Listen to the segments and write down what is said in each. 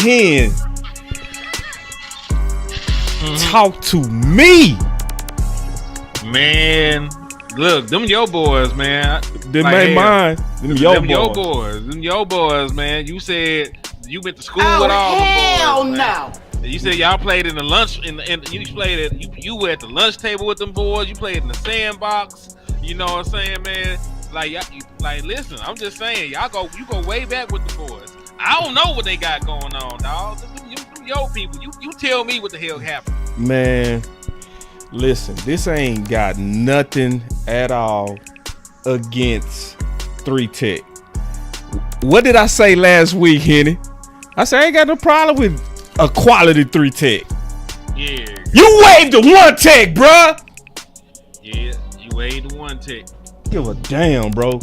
10. Talk to me. Man, look, them yo boys, man. Them ain't mine. Them yo boys. Them yo boys, man. You said you went to school with all them boys. Hell no. You said y'all played in the lunch you played at you were at the lunch table with them boys. You played in the sandbox. You know what I'm saying, man? Like listen, I'm just saying, you go way back with the boys. I don't know what they got going on, dog. Them yo people, you tell me what the hell happened. Man, listen, this ain't got nothing at all against 3 Tech. What did I say last week, Henny? I said I ain't got no problem with a quality 3 Tech. Yeah. You waived the 1 Tech, bruh. Yeah, you waived the 1 Tech. Give a damn, bro.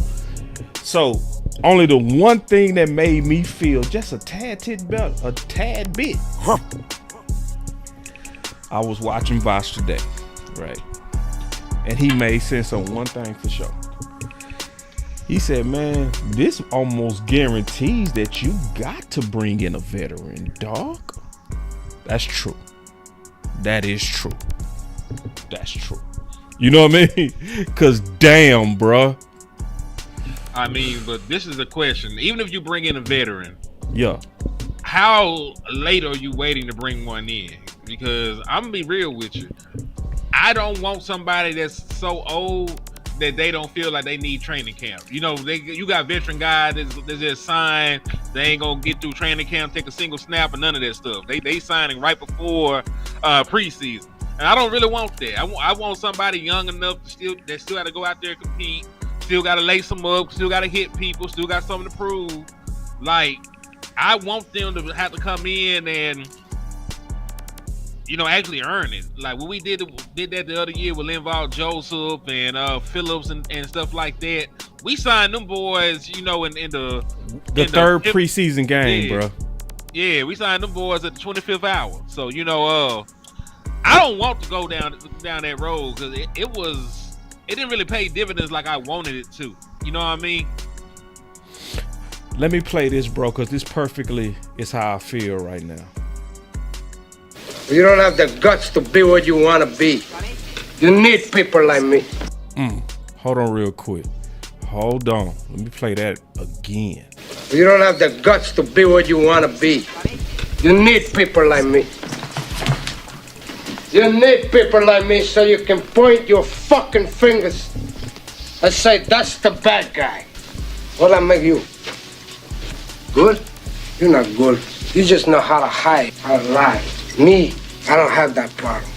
So only the one thing that made me feel just a tad bit. I was watching Boss today, right? And he made sense on one thing for sure. He said, man, this almost guarantees that you got to bring in a veteran, dog. That's true. That is true. That's true. You know what I mean? Because damn, bruh. I mean, but this is a question. Even if you bring in a veteran, yeah, how late are you waiting to bring one in? Because I'm gonna be real with you. I don't want somebody that's so old that they don't feel like they need training camp. You know, you got veteran guys that just signed. They ain't gonna get through training camp, take a single snap, or none of that stuff. They signing right before preseason, and I don't really want that. I want somebody young enough that still got to go out there and compete. Still got to lace them up, still got to hit people, still got something to prove. Like, I want them to have to come in and, you know, actually earn it. Like, when we did that the other year with Linval Joseph and Phillips and stuff like that, we signed them boys, you know, in the third preseason game, bro. Yeah, we signed them boys at the 25th hour. So, you know, I don't want to go down that road because it didn't really pay dividends like I wanted it to. You know what I mean? Let me play this, bro, because this perfectly is how I feel right now. You don't have the guts to be what you want to be. You need people like me. Hold on real quick. Hold on. Let me play that again. You don't have the guts to be what you want to be. You need people like me. You need people like me so you can point your fucking fingers and say, that's the bad guy. What'll I make you? Good? You're not good. You just know how to hide, how to lie. Me, I don't have that problem.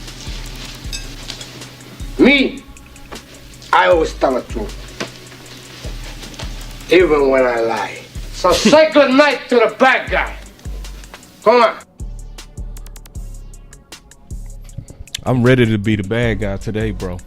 Me, I always tell the truth. Even when I lie. So say good night to the bad guy. Come on. I'm ready to be the bad guy today, bro.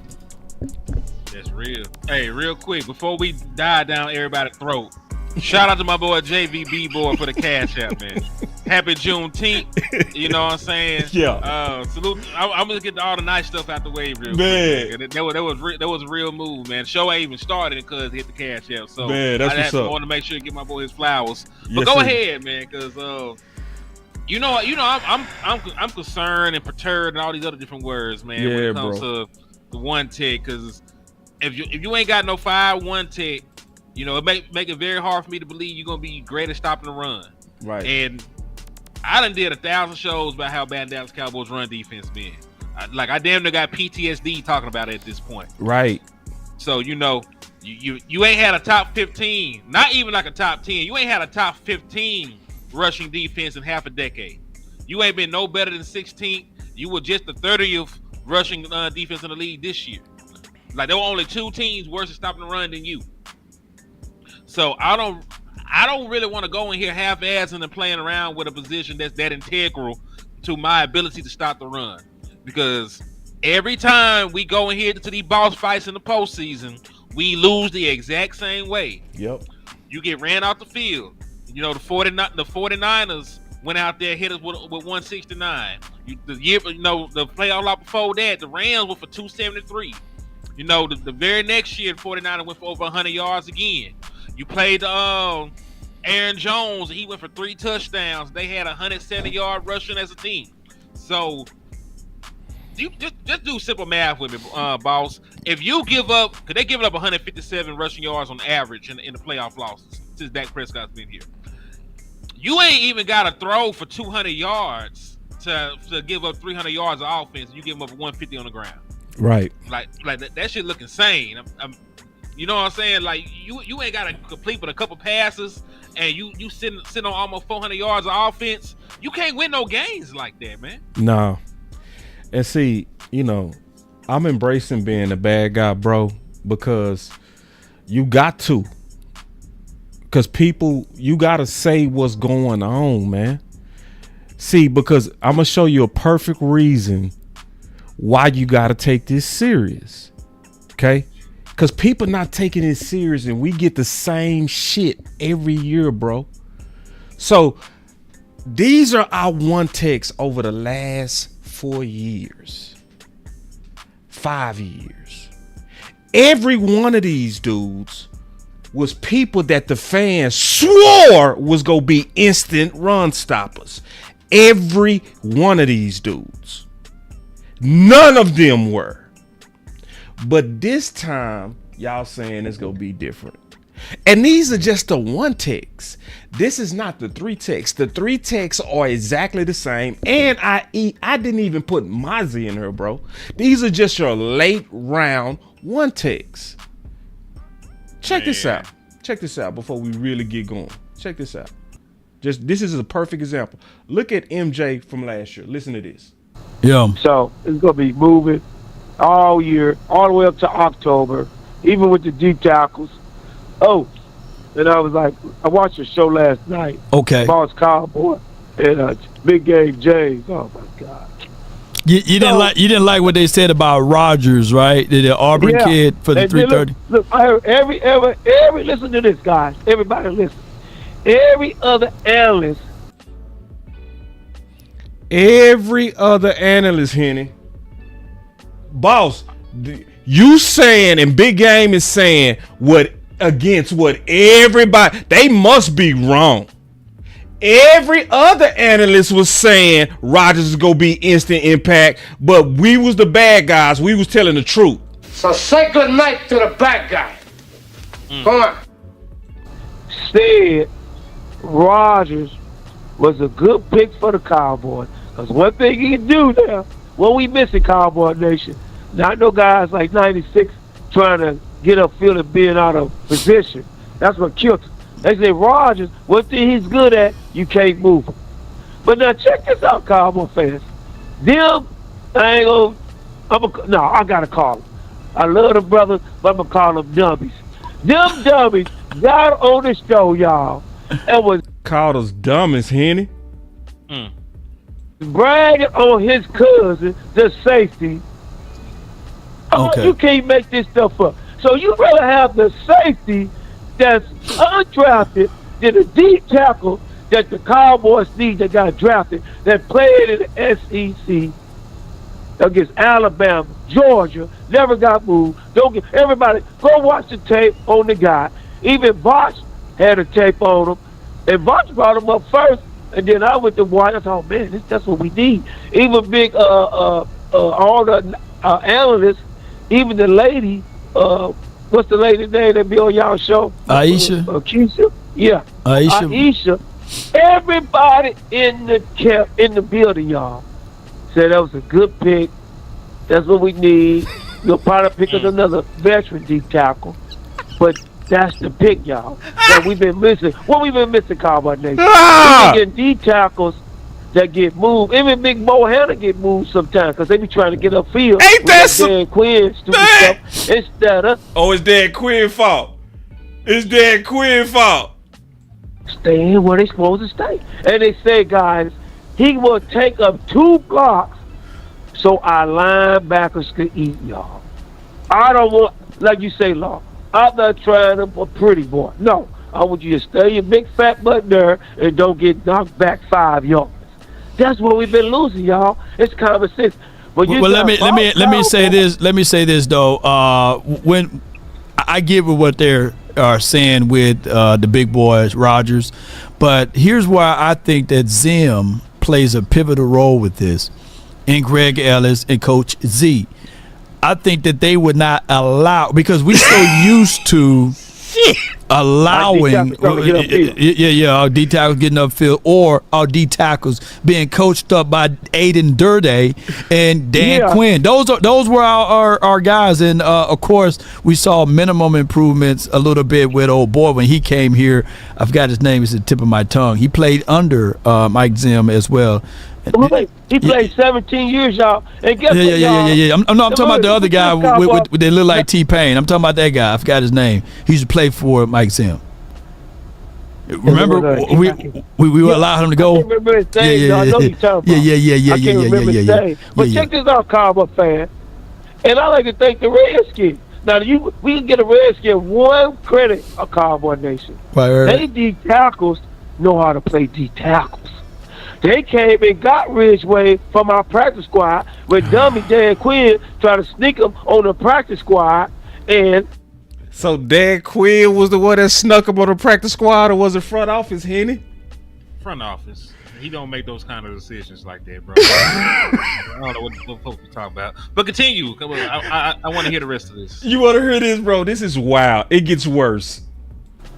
That's real. Hey, real quick, before we dive down everybody's throat, shout out to my boy JVB boy for the cash app, man. Happy Juneteenth. You know what I'm saying? Yeah. Salute. I'm gonna get all the nice stuff out the way real quick. That was a real move, man. Show ain't even started because he hit the cash app. So man, that's what's up. I want to make sure to get my boy his flowers. But go ahead, man, because you know, I'm concerned and perturbed and all these other different words, man. Yeah, when it comes to the 1 Tech, because if you ain't got no 5-1 Tech, you know, it make it very hard for me to believe you're gonna be great at stopping the run. Right. And I done did 1,000 shows about how bad Dallas Cowboys run defense been. I damn near got PTSD talking about it at this point. Right. So you know, you ain't had a top 15, not even like a top 10. You ain't had a top 15 rushing defense in half a decade. You ain't been no better than 16th. You were just the 30th rushing defense in the league this year. Like, there were only 2 teams worse at stopping the run than you. So I don't really want to go in here half-assing and playing around with a position that's that integral to my ability to stop the run. Because every time we go in here to these boss fights in the postseason, we lose the exact same way. Yep. You get ran out the field. You know, the 49ers went out there, hit us with 169. The playoff lot before that, the Rams were for 273. You know, the very next year, the 49ers went for over 100 yards again. You played Aaron Jones, he went for 3 touchdowns. They had 170-yard rushing as a team. So you just do simple math with me, boss. If you give up, because they giving up 157 rushing yards on average in the playoff losses since Dak Prescott's been here. You ain't even got to throw for 200 yards to give up 300 yards of offense. You give them up 150 on the ground. Right. Like that shit look insane. You know what I'm saying? Like you ain't got to complete but a couple passes, and you sitting on almost 400 yards of offense. You can't win no games like that, man. No. And see, you know, I'm embracing being a bad guy, bro, because you got to. Because people, you got to say what's going on, man. See, because I'm going to show you a perfect reason why you got to take this serious. Okay? Because people not taking it serious, and we get the same shit every year, bro. So these are our one takes over the last 4 years, 5 years. Every one of these dudes was people that the fans swore was gonna be instant run stoppers. Every one of these dudes. None of them were. But this time, y'all saying it's gonna be different. And these are just the one ticks. This is not the 3 ticks. The 3 ticks are exactly the same. And I didn't even put Mazi in her, bro. These are just your late round 1 ticks. Check this out. Check this out before we really get going. Check this out. This is a perfect example. Look at MJ from last year. Listen to this. Yeah. So it's gonna be moving all year, all the way up to October, even with the deep tackles. Oh, and I was like, I watched a show last night. Okay. Boss Cowboy and Big Game James. Oh my God. You didn't like what they said about Rodgers, right? The Auburn kid for the 330. Look, I heard every listen to this, guys. Everybody listen. Every other analyst, Henny. Boss, you saying, and Big Game is saying against what everybody, they must be wrong. Every other analyst was saying Rodgers is gonna be instant impact, but we was the bad guys. We was telling the truth. So say good night to the bad guy. Come on. said Rodgers was a good pick for the Cowboys. Because one thing he can do now, what we missing, Cowboy Nation, not no guys like 96 trying to get upfield and being out of position. That's what killed him. They say Rodgers, one thing he's good at, you can't move him. But now check this out, Cowboy fans. Them, I gotta call them. I love the brothers, but I'm gonna call them dummies. Them dummies got on the show, y'all, and was called us dummies, Henny. bragging on his cousin, the safety. Okay. You can't make this stuff up. So you rather have the safety that's undrafted than a deep tackle that the Cowboys need that got drafted, that played in the SEC against Alabama, Georgia, never got moved. Everybody, go watch the tape on the guy. Even Bosch had a tape on him, and Bosch brought him up first, and then I went to watch. I thought, man, that's what we need. Even big, all the analysts, even the lady, what's the lady name that be on y'all show? Aisha. Keisha? Yeah. Aisha. Everybody in the building, y'all, said that was a good pick. That's what we need. You'll probably pick up another veteran deep tackle, but that's the pick, y'all. That we've been missing. What we've been missing, Cowboy Nation? We've been getting deep tackles that get moved. Even Big Mo Hanna get moved sometimes because they be trying to get upfield. Ain't that some Dan Quinn stupid stuff instead of? Oh, it's Dan Quinn fault. It's Dan Quinn fault. Staying where they supposed to stay. And they say, guys, he will take up 2 blocks so our linebackers can eat, y'all. I don't want, like you say, Law, I'm not trying to be a pretty boy. No, I want you to stay your big fat butt there and don't get knocked back 5 yards. That's what we've been losing, y'all. It's common sense. But well, let me say this. Let me say this though. When I get with what they're are saying with the big boys, Rodgers. But here's why I think that Zim plays a pivotal role with this, and Greg Ellis and Coach Z. I think that they would not allow, because we're so used to allowing our D tackles getting upfield, or our D tackles being coached up by Aiden Durde and Dan Quinn. Those were our guys, and of course we saw minimum improvements a little bit with old boy when he came here. I forgot his name; it's the tip of my tongue. He played under Mike Zim as well. He played 17 years, y'all. And guess what, yeah. I'm talking about the other guy with they look like T-Pain. I'm talking about that guy. I forgot his name. He used to play for Mike Zim. Remember, we allowed him to go. I can't remember his name. I know you're talking about. I can't remember his name. But check this out, Cowboy fan. And I like to thank the Redskins. Now, we can get a Redskin one credit, a Cowboy Nation. They D tackles know how to play D tackles. They came and got Ridgeway from our practice squad with dummy Dan Quinn trying to sneak him on the practice squad. And so Dan Quinn was the one that snuck him on the practice squad, or was it front office, Henny? Front office. He don't make those kind of decisions like that, bro. I don't know what folks we talk about. But continue. Come on. I want to hear the rest of this. You want to hear this, bro? This is wild. It gets worse.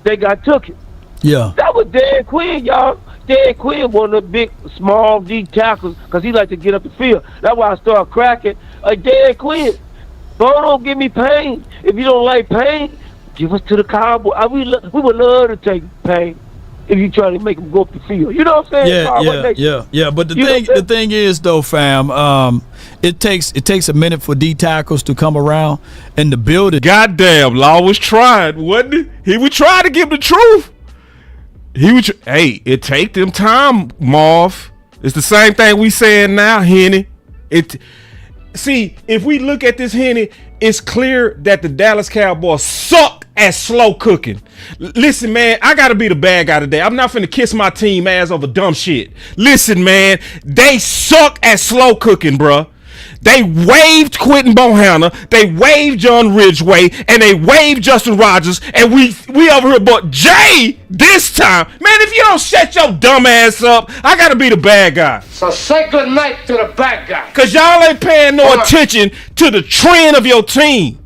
They got took it. Yeah. That was Dan Quinn, y'all. Dan Quinn, one of the big, small D tackles, because he like to get up the field. That's why I started cracking. Dan Quinn, bro, don't give me pain. If you don't like pain, give us to the Cowboys. We would love to take pain if you try to make them go up the field. You know what I'm saying? Yeah. But the thing is, though, fam, it takes a minute for D tackles to come around and to build it. Goddamn, Law was trying, wasn't he? He would try to give the truth. Hey, it take them time, Marv. It's the same thing we saying now, Henny. See, if we look at this, Henny, it's clear that the Dallas Cowboys suck at slow cooking. Listen, man, I gotta be the bad guy today. I'm not finna kiss my team ass over dumb shit. Listen, man, they suck at slow cooking, bruh. They waived Quentin Bohanna, they waived John Ridgeway, and they waived Justin Rodgers, and we over here but Jay this time. Man, if you don't shut your dumb ass up, I gotta be the bad guy. So say good night to the bad guy. Cause y'all ain't paying no attention to the trend of your team.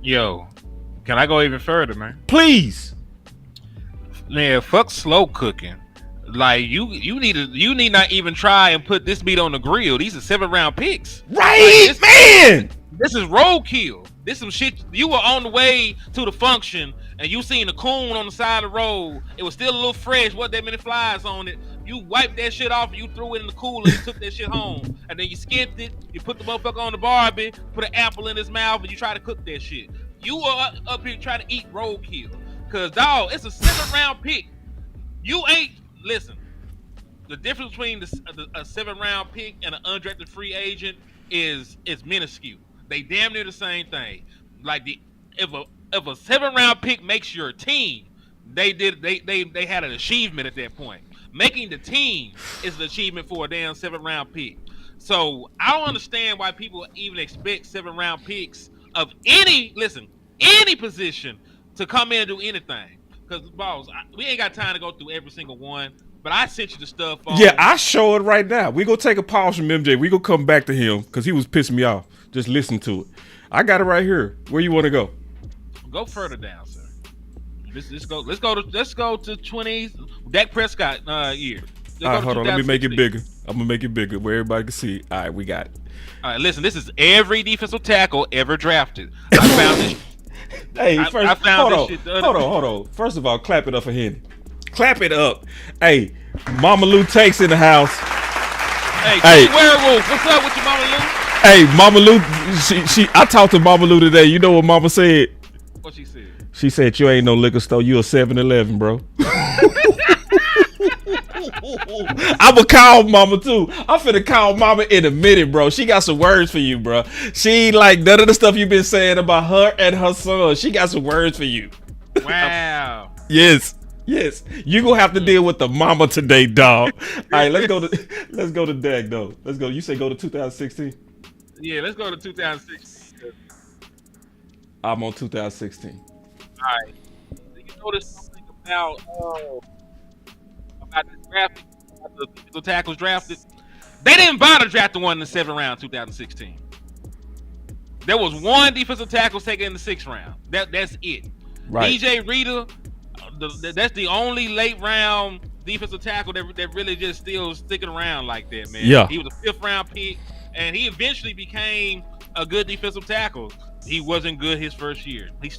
Yo, can I go even further, man? Please. Man, fuck slow cooking. Like you need not even try and put this meat on the grill. These are 7th-round picks. Right, like man. This is roadkill. This some shit. You were on the way to the function and you seen a coon on the side of the road. It was still a little fresh. Wasn't that many flies on it? You wiped that shit off and you threw it in the cooler. You took that shit home and then you skinned it. You put the motherfucker on the barbie, put an apple in his mouth, and you try to cook that shit. You are up here trying to eat roadkill. Cause dog, it's a 7th-round pick. You ain't. Listen, the difference between a 7th-round pick and an undrafted free agent is minuscule. They damn near the same thing. Like if a 7th-round pick makes your team, they had an achievement at that point. Making the team is an achievement for a damn 7th-round pick. So I don't understand why people even expect 7th-round picks of any position to come in and do anything. Because, boss, we ain't got time to go through every single one, but I sent you the stuff. Yeah, I show it right now. We gonna take a pause from MJ. We gonna come back to him because he was pissing me off. Just listen to it. I got it right here. Where you want to go? Go further down, sir. Let's go to 20s. Dak Prescott year. All right, hold on. Let me make it bigger. I'm gonna make it bigger where everybody can see. All right, we got it. All right, listen. This is every defensive tackle ever drafted. I found this. Hey, first, hold on. First of all, clap it up for Henny. Clap it up. Hey, Mama Lou Takes in the house. Hey, Werewolf, what's up with you, Mama Lou? Hey, Mama Lou, I talked to Mama Lou today. You know what Mama said? What she said? She said, you ain't no liquor store. You a 7-Eleven, bro. I'ma call Mama too. I'm finna call Mama in a minute, bro. She got some words for you, bro. She like none of the stuff you've been saying about her and her son. She got some words for you. Wow. Yes. You gonna have to deal with the mama today, dog. All right, let's go to Dak though. Let's go. You say go to 2016? Yeah, let's go to 2016. I'm on 2016. right. So you notice something about the draft, about the defensive tackles drafted. They didn't bother drafting one in the 7th round, 2016. There was one defensive tackle taken in the 6th round. That's it. Right. DJ Reader, that's the only late round defensive tackle that really just still sticking around like that, man. Yeah. He was a 5th round pick, and he eventually became a good defensive tackle. He wasn't good his first year. He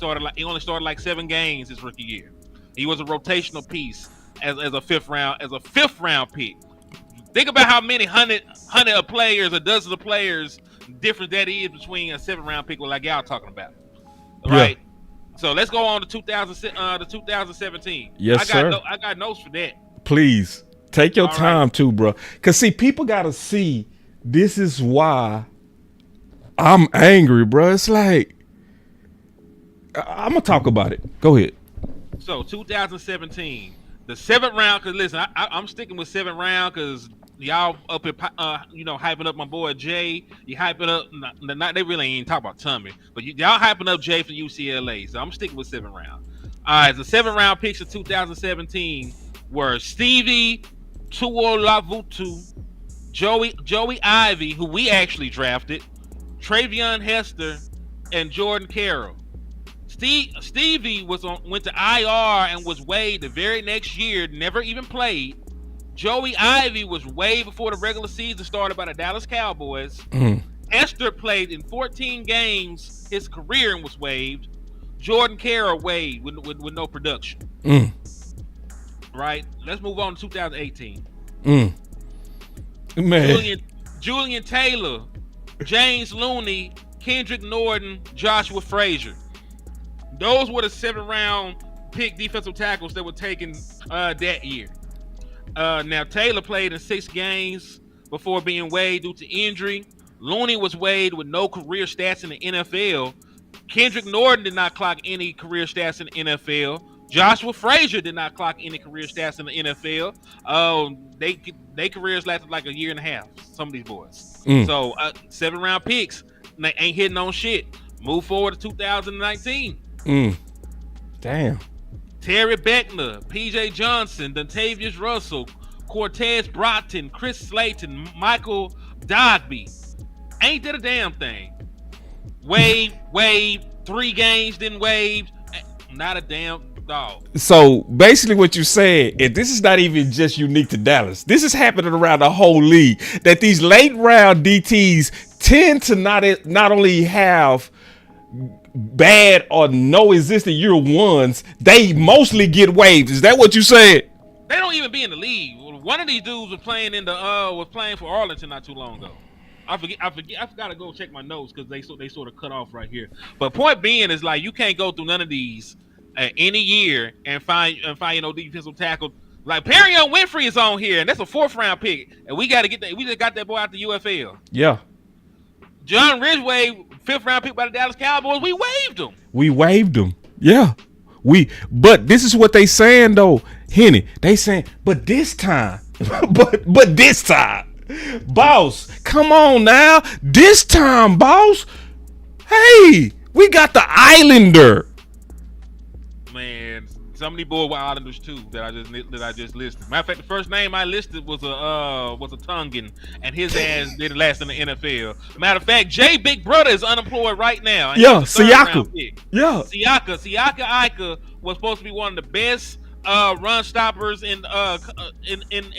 only started like 7 games his rookie year. He was a rotational piece as a 5th round pick. Think about how many hundred of players or dozens of players difference that is between a 7th round pick like y'all talking about. Right? So let's go on to 2017. Yes, sir. I got notes for that. Please take your All time right. too, bro. Cause see, people gotta see. This is why I'm angry, bro. It's like I'm gonna talk about it. Go ahead. So 2017, the 7th round. Cause listen, I'm sticking with 7th round because y'all up here, hyping up my boy Jay. You hyping up. Not they really ain't talk about Tommy, but y'all hyping up Jay from UCLA. So I'm sticking with 7th round. All right, the 7th round picks of 2017 were Stevie Tuolavutu, Joey Ivy, who we actually drafted, Travion Hester, and Jordan Carroll. Stevie went to IR and was waived the very next year, never even played. Joey Ivy was waived before the regular season started by the Dallas Cowboys. Hester played in 14 games his career and was waived. Jordan Carroll waived with no production. Right? Let's move on to 2018. Man. Julian Taylor, James Looney, Kendrick Norton, Joshua Frazier. Those were the 7th round pick defensive tackles that were taken that year. Now Taylor played in 6 games before being waived due to injury. Looney was waived with no career stats in the NFL. Kendrick Norton did not clock any career stats in the NFL. Joshua Frazier did not clock any career stats in the NFL. They careers lasted like a year and a half. Some of these boys. So 7th round picks, they ain't hitting on shit. Move forward to 2019. Damn. Terry Beckner, PJ Johnson, Dontavius Russell, Cortez Broughton, Chris Slayton, Michael Dogby. Ain't that a damn thing? Wave, 3 games, then waved. Not a damn dog. So basically what you said, and this is not even just unique to Dallas. This is happening around the whole league, that these late round DTs tend to not only have bad or no existing year ones, they mostly get waived. Is that what you said? They don't even be in the league. One of these dudes was playing for Arlington not too long ago. I forgot to go check my notes because they sort of cut off right here. But point being is like you can't go through none of these any year and find defensive tackle. Like Perrion Winfrey is on here, and that's a 4th round pick, and we got to get that. We just got that boy out the UFL. Yeah. John Ridgway, 5th round pick by the Dallas Cowboys. We waived him. Yeah. But this is what they saying though, Henny. They saying, but this time, but this time, boss, come on now. This time, boss. Hey, we got the Islander. Man, some of these boys were Islanders too that I just listed. Matter of fact, the first name I listed was a Tongan, and his ass didn't last in the NFL. Matter of fact, Jay Big Brother is unemployed right now. Yeah, Siaka. Yeah, Siaka Ika was supposed to be one of the best run stoppers in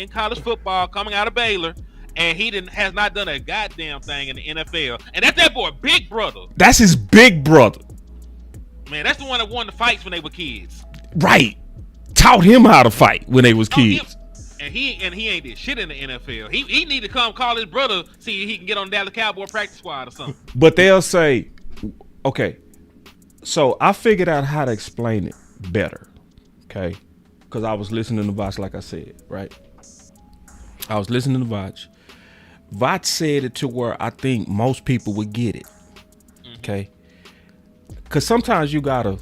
college football coming out of Baylor, and he has not done a goddamn thing in the NFL. And that's that boy, Big Brother. That's his big brother. Man, that's the one that won the fights when they were kids. Right. Taught him how to fight when they was kids. And he ain't did shit in the NFL. He need to come call his brother, see if he can get on Dallas Cowboy practice squad or something. But they'll say, okay, so I figured out how to explain it better, okay? Because I was listening to Voch, like I said, right? I was listening to Voch. Voch said it to where I think most people would get it, okay? Because sometimes you gotta,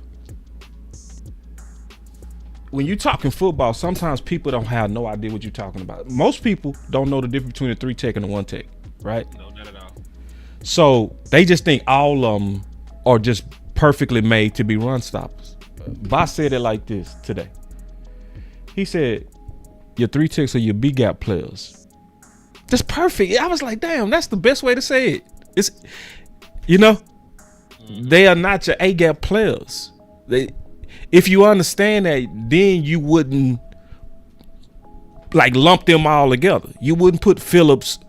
when you're talking football, sometimes people don't have no idea what you're talking about. Most people don't know the difference between a 3-tech and a 1-tech, right? No, not at all. So they just think all of them are just perfectly made to be run stoppers. Boss said it like this today. He said, your 3 techs are your B gap players. That's perfect. I was like, damn, that's the best way to say it. It's, they are not your A gap players. If you understand that, then you wouldn't like lump them all together. You wouldn't put Phillips.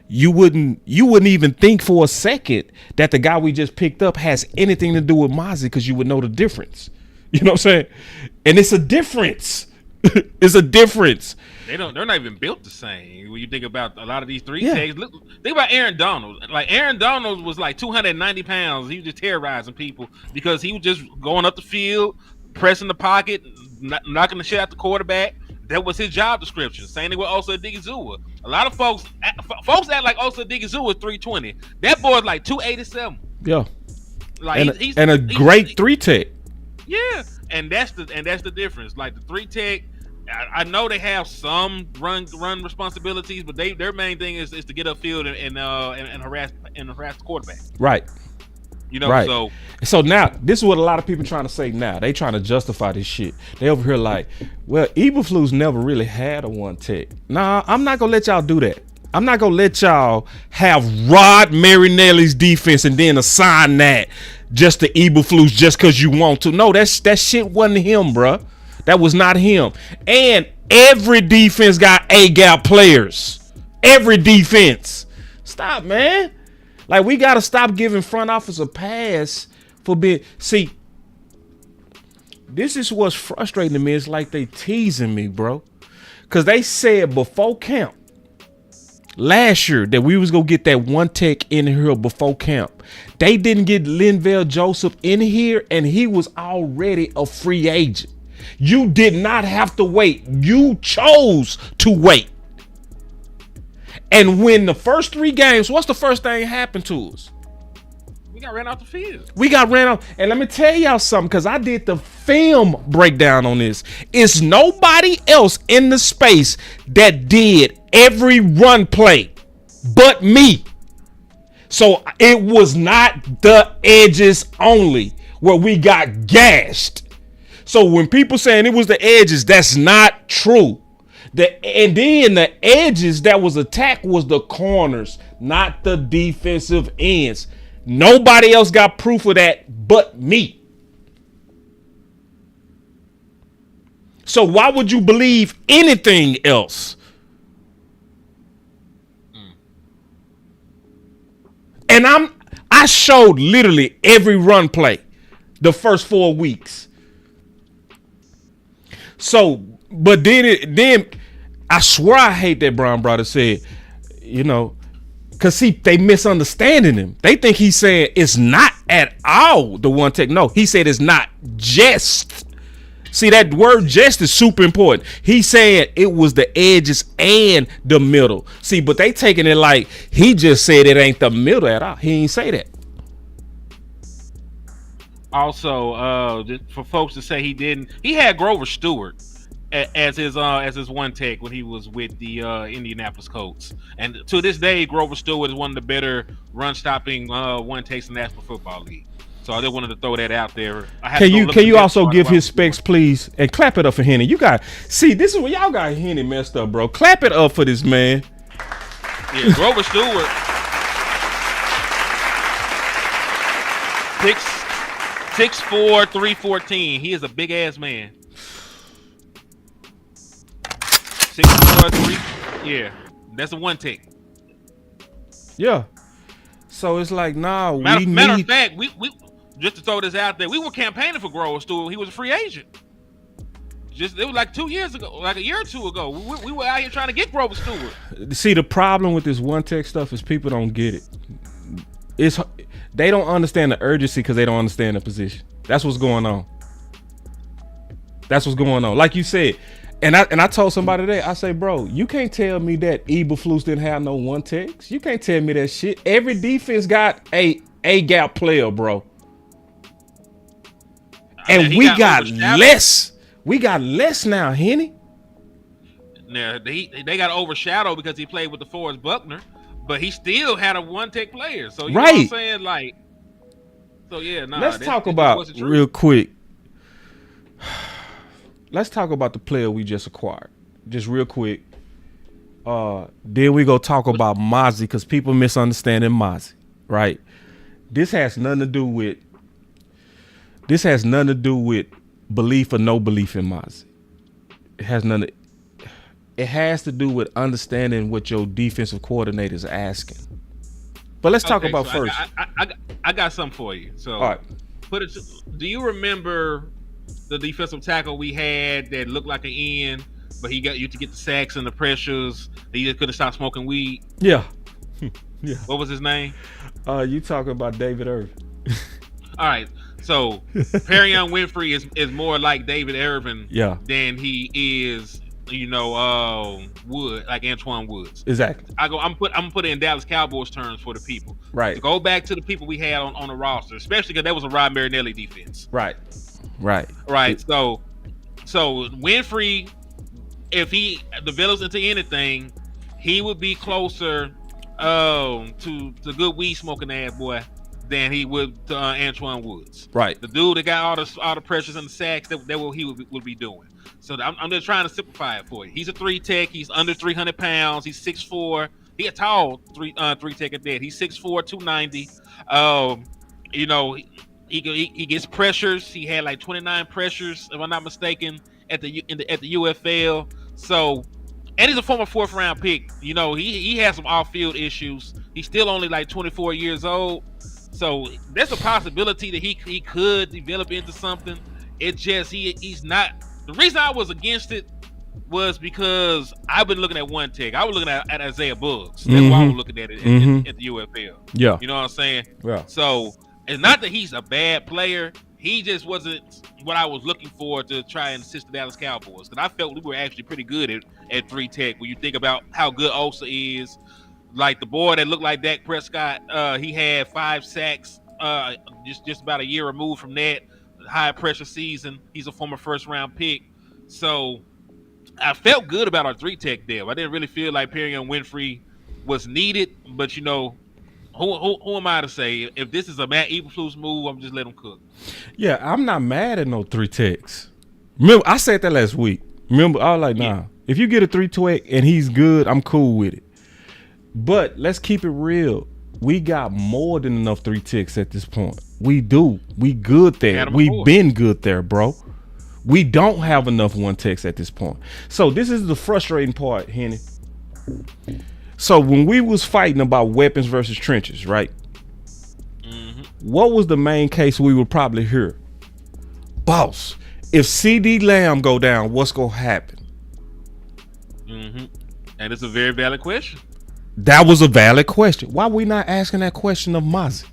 You wouldn't even think for a second that the guy we just picked up has anything to do with Mazi, because you would know the difference. You know what I'm saying? And it's a difference. It's a difference. They're not even built the same. When you think about a lot of these 3 techs, think about Aaron Donald. Like Aaron Donald was like 290 pounds. He was just terrorizing people because he was just going up the field, pressing the pocket, knocking the shit out the quarterback. That was his job description. Same thing with Osa Odigizua. A lot of folks act like Osa Odigizua is 320. That boy's like 287. Yeah. Like he's a great 3 tech. Yeah, and that's the difference. Like the 3 tech, I know they have some run responsibilities, but their main thing is to get upfield and harass the quarterback. Right. Right. So now this is what a lot of people trying to say now. They trying to justify this shit. They over here like, well, Eberflus never really had a 1 tech. Nah, I'm not gonna let y'all do that. I'm not gonna let y'all have Rod Marinelli's defense and then assign that just to Eberflus just because you want to. No, that shit wasn't him, bruh. That was not him. And every defense got A-gap players. Every defense. Stop, man. Like, we got to stop giving front office a pass for being... See, this is what's frustrating to me. It's like they teasing me, bro. Because they said before camp, last year, that we was going to get that 1 tech in here before camp. They didn't get Linval Joseph in here, and he was already a free agent. You did not have to wait. You chose to wait. And when the first 3 games, what's the first thing happened to us? We got ran off the field. We got ran off. And let me tell y'all something, because I did the film breakdown on this. It's nobody else in the space that did every run play but me. So it was not the edges only where we got gashed. So when people saying it was the edges, that's not true. And then the edges that was attacked was the corners, not the defensive ends. Nobody else got proof of that but me. So why would you believe anything else? And I showed literally every run play the first 4 weeks. So, but then I swear I hate that Brown brother said, because see, they misunderstanding him. They think he's saying it's not at all the 1 tech. No, he said it's not just. See, that word just is super important. He's saying it was the edges and the middle. See, but they taking it like he just said it ain't the middle at all. He ain't say that. Also, for folks to say he had Grover Stewart as his 1 tech when he was with the Indianapolis Colts, and to this day, Grover Stewart is one of the better run stopping 1 techs in the National Football League. So I just wanted to throw that out there. Can you also give his specs, please, and clap it up for Henny? This is where y'all got Henny messed up, bro. Clap it up for this man. Yeah, Grover Stewart. 6'4", 314. He is a big ass man. 6'4", 3. Yeah, that's a 1 tech. Yeah. So it's like, matter of fact, we just to throw this out there, we were campaigning for Grover Stewart. He was a free agent. It was like 2 years ago, like a year or two ago. We were out here trying to get Grover Stewart. See, the problem with this 1 tech stuff is people don't get it. They don't understand the urgency because they don't understand the position. That's what's going on. Like you said, and I told somebody that, I say, bro, you can't tell me that Eberflus didn't have no 1 techs. You can't tell me that shit. Every defense got a gap player, bro. And we got less. We got less now, Henny. Now they got overshadowed because he played with the Forrest Buckner, but he still had a 1 tech player. So you know what I'm saying? Like, so yeah, let's talk about real quick let's talk about the player we just acquired. Just real quick. Then we go talk about Mazi because people misunderstanding Mazi, right? This has nothing to do with belief or no belief in Mazi. It has nothing. It has to do with understanding what your defensive coordinator is asking. But let's talk about first. I got something for you. So, all right. Do you remember the defensive tackle we had that looked like an end, but he got you to get the sacks and the pressures? He just couldn't stop smoking weed. Yeah. Yeah. What was his name? You talking about David Irvin? All right. So Perrion Winfrey is more like David Irvin than he is, Wood, like Antoine Woods. Exactly. I'm put it in Dallas Cowboys terms for the people. Right. To go back to the people we had on the roster, especially because that was a Rod Marinelli defense. Right. So Winfrey, if he develops into anything, he would be closer to good weed smoking ass boy than he would to Antoine Woods. Right. The dude that got all the pressures and the sacks, that what he would be doing. So I'm just trying to simplify it for you. He's a 3-tech. He's under 300 pounds. He's 6'4". He a tall 3-tech at that. He's 6'4", 290. He gets pressures. He had like 29 pressures, if I'm not mistaken, at the UFL. So, and he's a former 4th round pick. He has some off field issues. He's still only like 24 years old. So there's a possibility that he could develop into something. It's just he's not. The reason I was against it was because I've been looking at 1-tech. I was looking at Isaiah Buggs. That's why I was looking at it at the UFL. Yeah. You know what I'm saying? Yeah. So it's not that he's a bad player. He just wasn't what I was looking for to try and assist the Dallas Cowboys. Because I felt we were actually pretty good at 3-tech. When you think about how good Osa is, like the boy that looked like Dak Prescott, he had 5 sacks just about a year removed from that. High pressure season. He's a former 1st round pick. So I felt good about our 3-tech deal. I didn't really feel like Perrion Winfrey was needed, but who am I to say? If this is a Matt Eberflus move, I'm just let him cook. Yeah, I'm not mad at no 3-techs. Remember, I said that last week. Remember, I was like, nah. If you get a 3-tech and he's good, I'm cool with it. But let's keep it real. We got more than enough 3-techs at this point. We do. We good there. We've been good there, bro. We don't have enough 1-techs at this point. So this is the frustrating part, Henny. So when we was fighting about weapons versus trenches, right? Mm-hmm. What was the main case we would probably hear? Boss, if CD Lamb go down, what's going to happen? Mm-hmm. And it's a very valid question. That was a valid question. Why are we not asking that question of Mazi?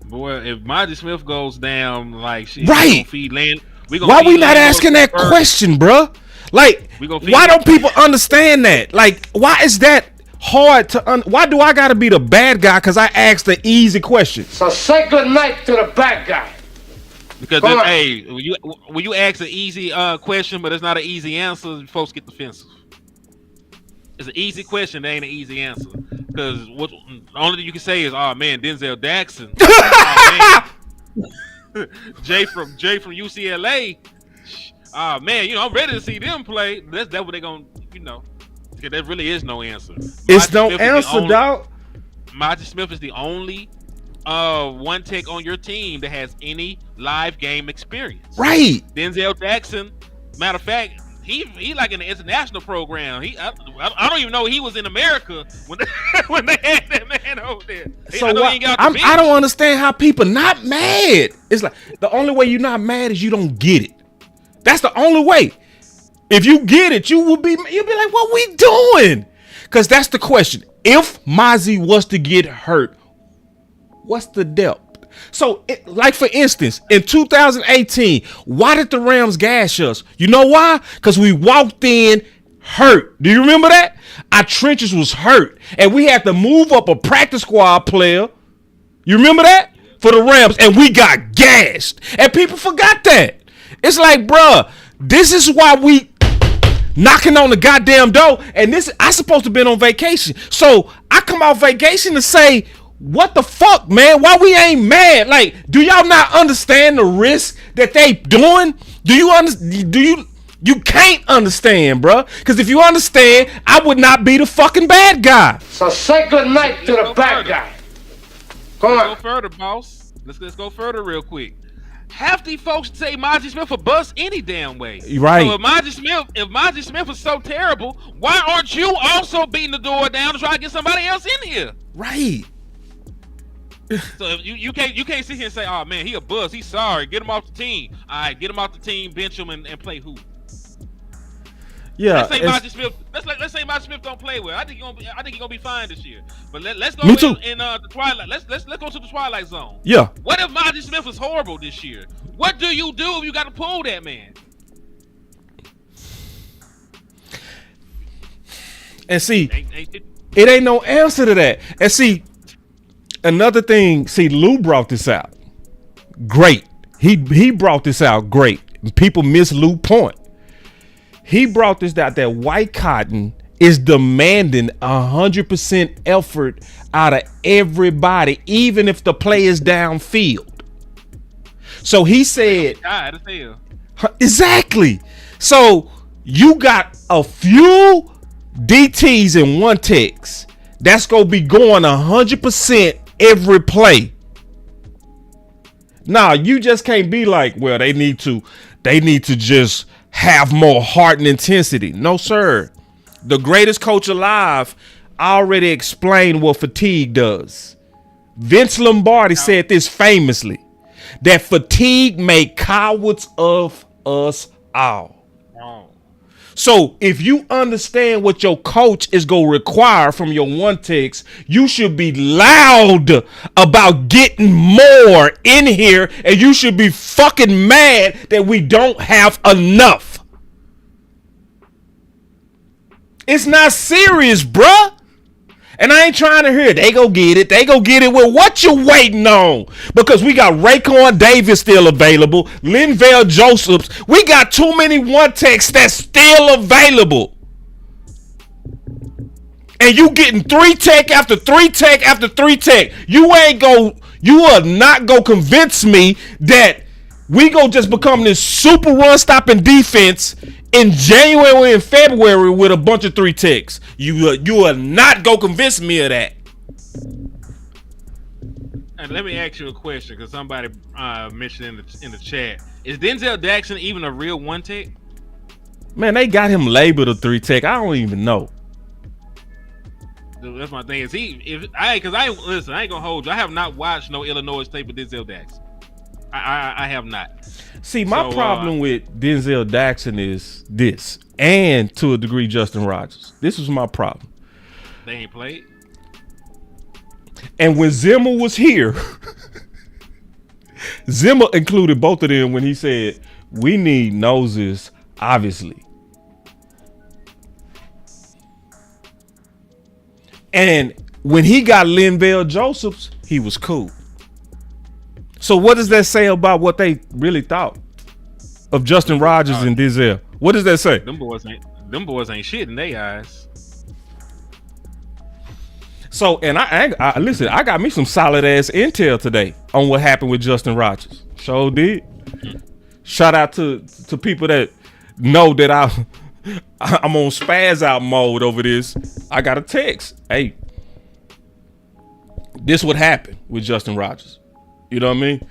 Boy, if Mazi Smith goes down, like she's right, gonna feed Land. Why we not asking that question, bro? Like, why don't people understand that? Like, why is that hard to? Why do I gotta be the bad guy? Because I asked the easy question. So say good night to the bad guy. Because when you ask an easy question, but it's not an easy answer, folks get defensive. It's an easy question, they ain't an easy answer. Because the only thing you can say is, "Oh man, Denzel Jackson." Jay from UCLA. Oh man, I'm ready to see them play. That's what they're gonna, because there really is no answer. It's no answer, dog. Mazi Smith is the only 1-tech on your team that has any live game experience. Right. Denzel Jackson, matter of fact, he like in the international program. I don't even know he was in America when they had that man over there. So I don't understand how people not mad. It's like the only way you're not mad is you don't get it. That's the only way. If you get it, you'll be like, what we doing? Because that's the question. If Mazi was to get hurt, what's the depth? So, like for instance, in 2018, why did the Rams gash us? You know why? Because we walked in hurt. Do you remember that? Our trenches was hurt, and we had to move up a practice squad player. You remember that? For the Rams, and we got gashed, and people forgot that. It's like, bruh, this is why we knocking on the goddamn door, and I supposed to been on vacation. So I come off vacation to say, What the fuck, man? Why we ain't mad? Like, do y'all not understand the risk that they doing? You can't understand, bruh. Because if you understand, I would not be the fucking bad guy. So say good night to the bad guy. Come on. Let's go further, boss. Let's go further real quick. Half these folks say Mazi Smith a bust any damn way. Right. So if Mazi Smith is so terrible, why aren't you also beating the door down to try to get somebody else in here? Right. So if you can't sit here and say, oh man, he a bust, he's sorry, get him off the team. All right, get him off the team, bench him, and play who? Yeah. Let's say Mazi Smith. Let's say Mazi Smith don't play well. I think he's gonna be fine this year. But let's go Me too. in the twilight. Let's go to the twilight zone. Yeah. What if Mazi Smith was horrible this year? What do you do if you got to pull that man? And see, it ain't no answer to that. And see, another thing, Lou brought this out. Great. He brought this out great. People miss Lou point. He brought this out that White Cotton is demanding 100% effort out of everybody, even if the play is downfield. So he said, exactly. So you got a few DTs and one techs that's gonna be going 100% every play. Nah, you just can't be like, well, they need to just have more heart and intensity. No, sir. The greatest coach alive already explained what fatigue does. Vince Lombardi said this famously, that fatigue made cowards of us all. So if you understand what your coach is going to require from your one techs, you should be loud about getting more in here, and you should be fucking mad that we don't have enough. It's not serious, bruh. And I ain't trying to hear it. They go get it. They go get it. Well, what you waiting on? Because we got Raekwon Davis still available. Linval Josephs. We got too many one techs that's still available. And you getting 3 tech after 3 tech after 3 tech. You are not going to convince me that we go just become this super run stopping defense in January and February with a bunch of 3 techs. You are not gonna convince me of that. And let me ask you a question, because somebody mentioned in the chat: is Denzel Jackson even a real one tech? Man, they got him labeled a 3 tech. I don't even know. That's my thing. Listen, I ain't gonna hold you. I have not watched no Illinois tape with Denzel Jackson. I have not. See, my problem with Denzel Jackson is this, and to a degree, Justin Rodgers. This was my problem. They ain't played. And when Zimmer was here, Zimmer included both of them when he said, we need noses, obviously. And when he got Linval Josephs, he was cool. So what does that say about what they really thought of Justin Rodgers and Denzel? What does that say? Them boys ain't shit in their eyes. So, and I listen, I got me some solid ass intel today on what happened with Justin Rodgers. Sure did. Shout out to people that know that I'm on spaz out mode over this. I got a text. Hey, this would happen with Justin Rodgers. You know what I mean?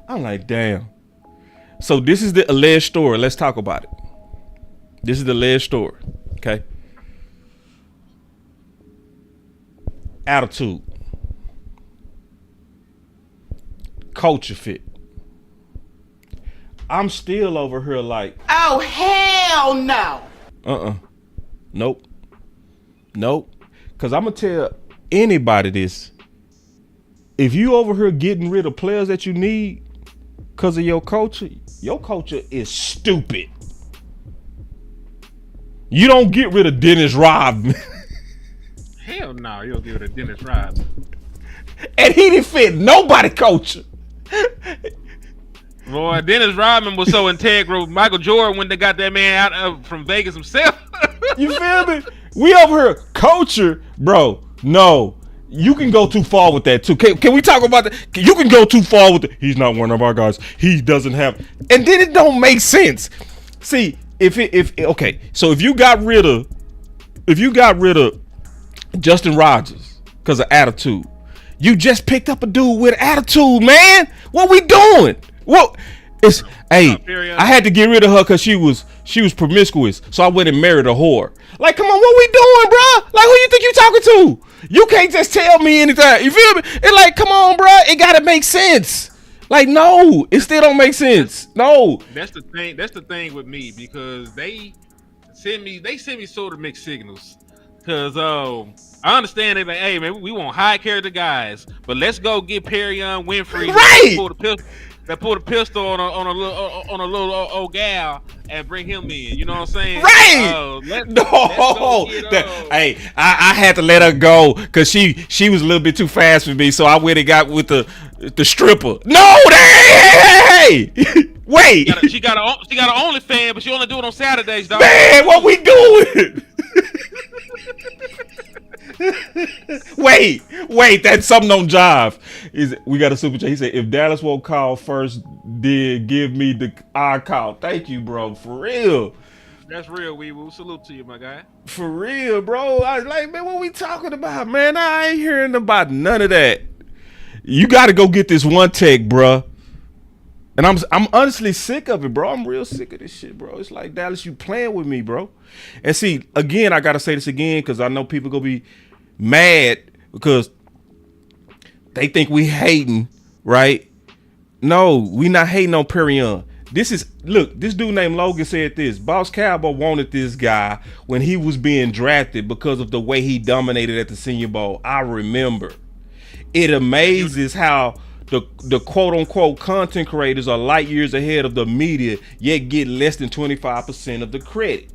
I'm like, damn. So this is the alleged story. Let's talk about it. This is the alleged story. Okay. Attitude. Culture fit. I'm still over here like, oh, hell no. Nope. Because I'm going to tell anybody this. If you over here getting rid of players that you need because of your culture is stupid. You don't get rid of Dennis Rodman. Hell no, you don't get rid of Dennis Rodman. And he didn't fit nobody culture. Boy, Dennis Rodman was so integral. Michael Jordan when they got that man out from Vegas himself. You feel me? We over here culture, bro. No. You can go too far with that too. Can we talk about that? You can go too far with it. He's not one of our guys. He doesn't have, and then it don't make sense. See, if you got rid of Justin Rodgers because of attitude, you just picked up a dude with attitude, man. What we doing? What? It's I had to get rid of her because she was promiscuous, so I went and married a whore. Like, come on, what we doing, bro? Like, who you think you talking to? You can't just tell me anything. You feel me? It's like, come on, bro. It gotta make sense. Like, no, it still don't make sense. No. That's the thing. That's the thing with me, because they send me sort of mixed signals. Cause I understand they like, hey man, we want high character guys, but let's go get Perrion, Winfrey, right? Pull the pistol on a little old gal and bring him in. You know what I'm saying? Right? Hey, I had to let her go because she was a little bit too fast for me, so I went and got with the stripper. No, hey, wait. She got an OnlyFans, but she only do it on Saturdays, dog. Man, what we doing? wait, that's something on jive. We got a super chat. He said, if Dallas won't call first, then give me the I call. Thank you, bro. For real. That's real, Weeble. Salute to you, my guy. For real, bro. I was like, man, what we talking about, man? I ain't hearing about none of that. You got to go get this one tech, bro. And I'm honestly sick of it, bro. I'm real sick of this shit, bro. It's like, Dallas, you playing with me, bro. And see, again, I got to say this again because I know people going to be mad because they think we hating, right? No, we not hating on Perrion. This dude named Logan said this. Boss Cowboy wanted this guy when he was being drafted because of the way he dominated at the Senior Bowl. I remember. It amazes how the quote-unquote content creators are light years ahead of the media, yet get less than 25% of the credit.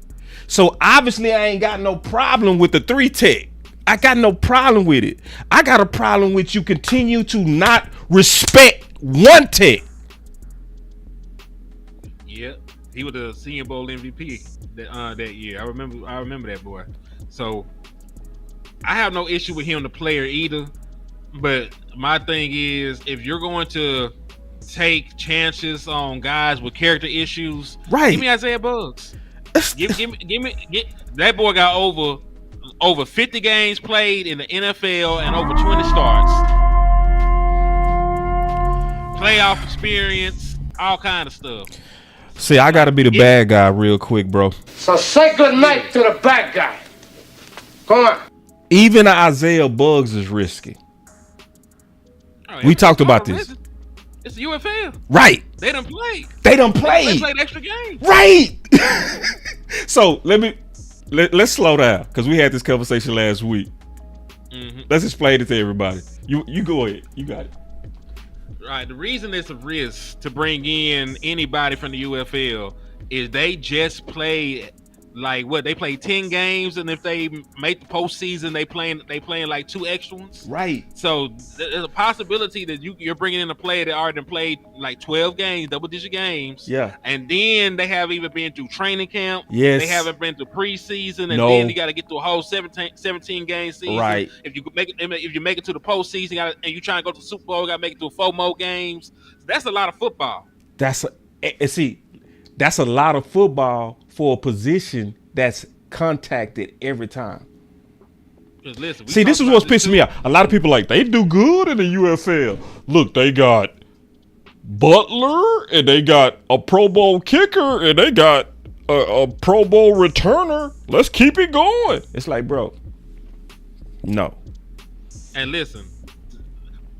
So obviously I ain't got no problem with the 3 tech. I got no problem with it. I got a problem with you continue to not respect 1 tech. Yep, he was the Senior Bowl MVP that year. I remember that boy. So I have no issue with him, the player, either. But my thing is, if you're going to take chances on guys with character issues, right? Give me Isaiah Buggs. Give me. That boy got over 50 games played in the NFL and over 20 starts. Playoff experience, all kind of stuff. See, I gotta be the bad guy real quick, bro. So say good night to the bad guy. Come on. Even Isaiah Buggs is risky. Oh, we talked about this. It's the UFL. Right. They done played. They played extra games. Right. So let's slow down because we had this conversation last week. Mm-hmm. Let's explain it to everybody. You go ahead. You got it. Right. The reason it's a risk to bring in anybody from the UFL is they just played they played 10 games, and if they make the postseason, they playing like 2 extra ones. Right. So there's a possibility that you're bringing in a player that already played like 12 games, double-digit games. Yeah. And then they haven't even been through training camp. Yes. They haven't been through preseason, and then you got to get through a whole 17 game season. Right. If you make it to the postseason, and you try and go to the Super Bowl, you got to make it through 4 more games. That's a lot of football. That's a lot of football for a position that's contacted every time. Listen, see, this is what's pissing me off. A lot of people they do good in the UFL. Look, they got Butler, and they got a Pro Bowl kicker, and they got a Pro Bowl returner. Let's keep it going. It's like, bro, no. And listen,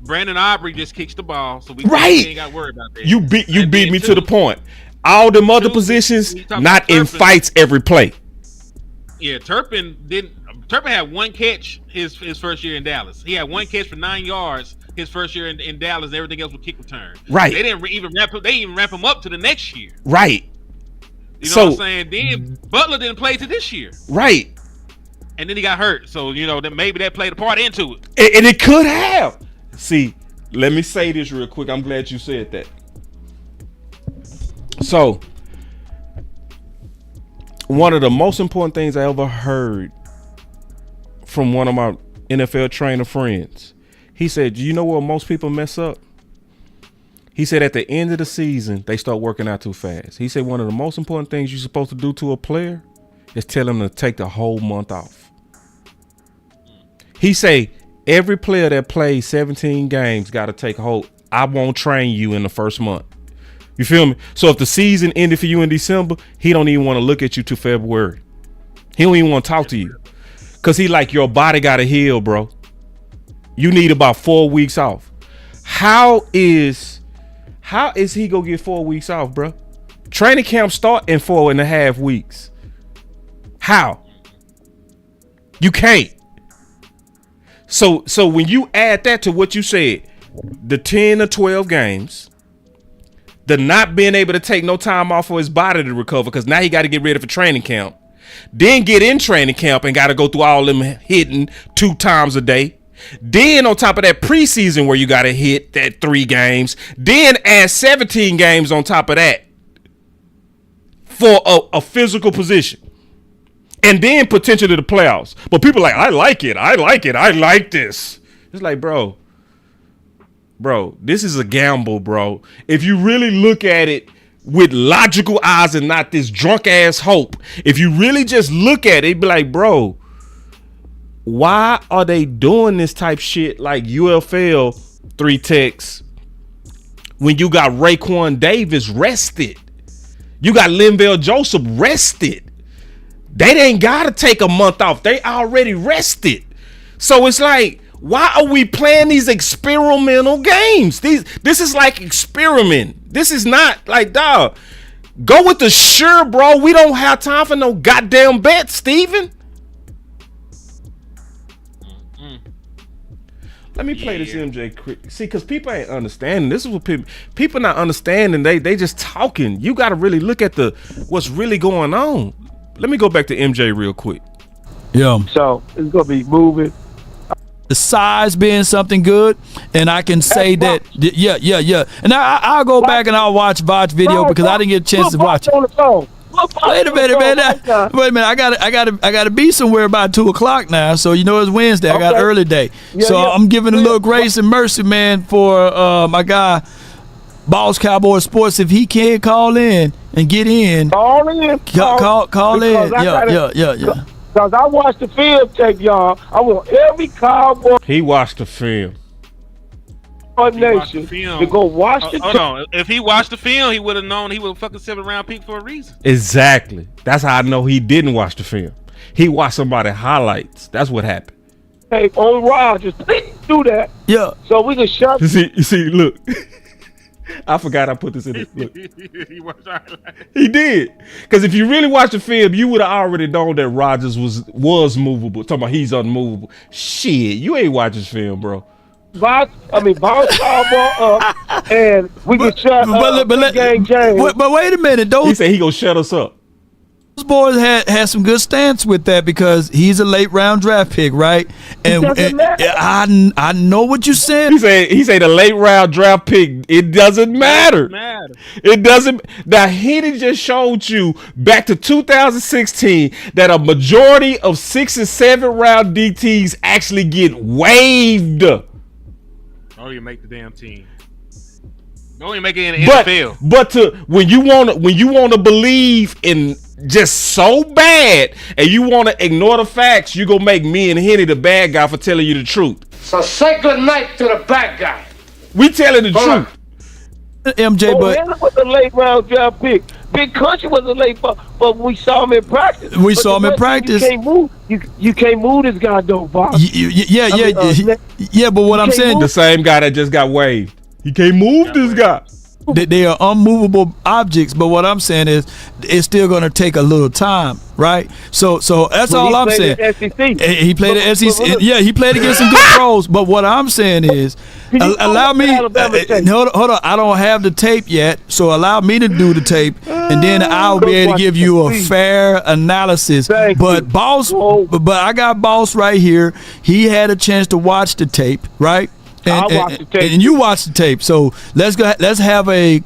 Brandon Aubrey just kicks the ball, so we ain't got to worry about that. You beat me to the point. All them other positions, not in fights every play. Yeah, Turpin had 1 catch his first year in Dallas. He had 1 catch for 9 yards his first year in Dallas, and everything else was kick return. Right. They didn't even ramp him up to the next year. Right. You know what I'm saying? Then Butler didn't play to this year. Right. And then he got hurt. So, then maybe that played a part into it. And it could have. See, let me say this real quick. I'm glad you said that. So, one of the most important things I ever heard from one of my, NFL trainer friends. He said, you know where most people mess up? He said at the end of the season, they start working out too fast. He said one of the most important things you're supposed to do to a player is tell him to take the whole month off. He say every player that plays 17 games got to take a whole. I won't train you in the first month. You feel me? So if the season ended for you in December, he don't even want to look at you till February. He don't even want to talk to you. Because he like, your body got to heal, bro. You need about 4 weeks off. How is he going to get 4 weeks off, bro? Training camp start in 4.5 weeks. How? You can't. So when you add that to what you said, the 10 or 12 games, the not being able to take no time off for his body to recover because now he got to get ready for training camp, then get in training camp and got to go through all them hitting 2 times a day. Then on top of that preseason where you got to hit that 3 games, then add 17 games on top of that for a physical position. And then potentially the playoffs. But people are like, I like this. It's like, bro, this is a gamble, bro. If you really look at it with logical eyes and not this drunk ass hope, if you really just look at it, be like, bro, why are they doing this type shit like UFL 3 techs when you got Raekwon Davis rested? You got Linval Joseph rested. They ain't got to take a month off. They already rested. So it's like, why are we playing these experimental games? This is like experiment. This is not like, dog, go with the sure, bro. We don't have time for no goddamn bets, Steven. Let me play this MJ quick. See, because people ain't understanding. This is what people not understanding. They just talking. You got to really look at what's really going on. Let me go back to MJ real quick. Yeah. So it's gonna be moving. The size being something good, and I can say that. Yeah. And I'll go back and I'll watch Vach video because I didn't get a chance to watch it. Wait a minute, man. Wait a minute. I gotta be somewhere about 2:00 now. So you know it's Wednesday. I got early day. So I'm giving a little grace and mercy, man, for my guy, BossCowboySports. If he can't call in and get in, call in. Yeah. Because I watched the film tape, y'all. I want every Cowboy. He watched the film. Nation to go watch the hold on. If he watched the film, he would have known he was a fucking 7th-round pick for a reason. Exactly. That's how I know he didn't watch the film. He watched somebody highlights. That's what happened. Hey, on Rodgers, please do that. Yeah. So we can shut. You see, look. I forgot I put this in it. Look. He did. Because if you really watch the film, you would have already known that Rodgers was movable. Talking about he's unmovable. Shit, you ain't watch this film, bro. Boss Cowboy up, and we can shut but wait a minute. He said he gonna shut us up. Those boys had some good stance with that because he's a late round draft pick, right? And I know what you said. He said the late round draft pick. It doesn't matter. It doesn't. Now Henny just showed you back to 2016 that a majority of 6th and 7th round DTs actually get waived. Don't even make the damn team. Don't even make it in the NFL. But when you wanna believe in just so bad and you wanna ignore the facts, you gonna make me and Henny the bad guy for telling you the truth. So say good night to the bad guy. We telling the truth. MJ, but Henny was a late round draft pick. Big Country was a late, but we saw him in practice. You can't move. You can't move this guy though, Boss. Yeah. But what I'm saying, the same guy that just got waived. He can't move this guy. They are unmovable objects, but what I'm saying is it's still going to take a little time, right? So that's all I'm saying. He played the SEC. Yeah, he played against some good pros. But what I'm saying is, allow me. Hold on, I don't have the tape yet, so allow me to do the tape, and then I'll be able to give you a fair analysis. But I got Boss right here. He had a chance to watch the tape, right? And you watch the tape. So let's have a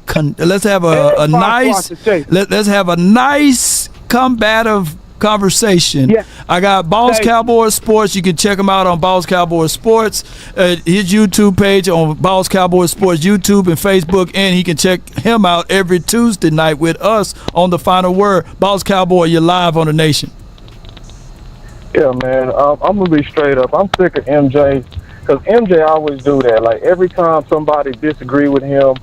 nice combative conversation. Yeah. I got Boss Cowboy Sports. You can check him out on Boss Cowboy Sports, his YouTube page on Boss Cowboy Sports YouTube and Facebook, and he can check him out every Tuesday night with us on The Final Word. Boss Cowboy, you're live on the Nation. Yeah, man. I'm gonna be straight up. I'm sick of MJ because MJ always do that. Like every time somebody disagree with him,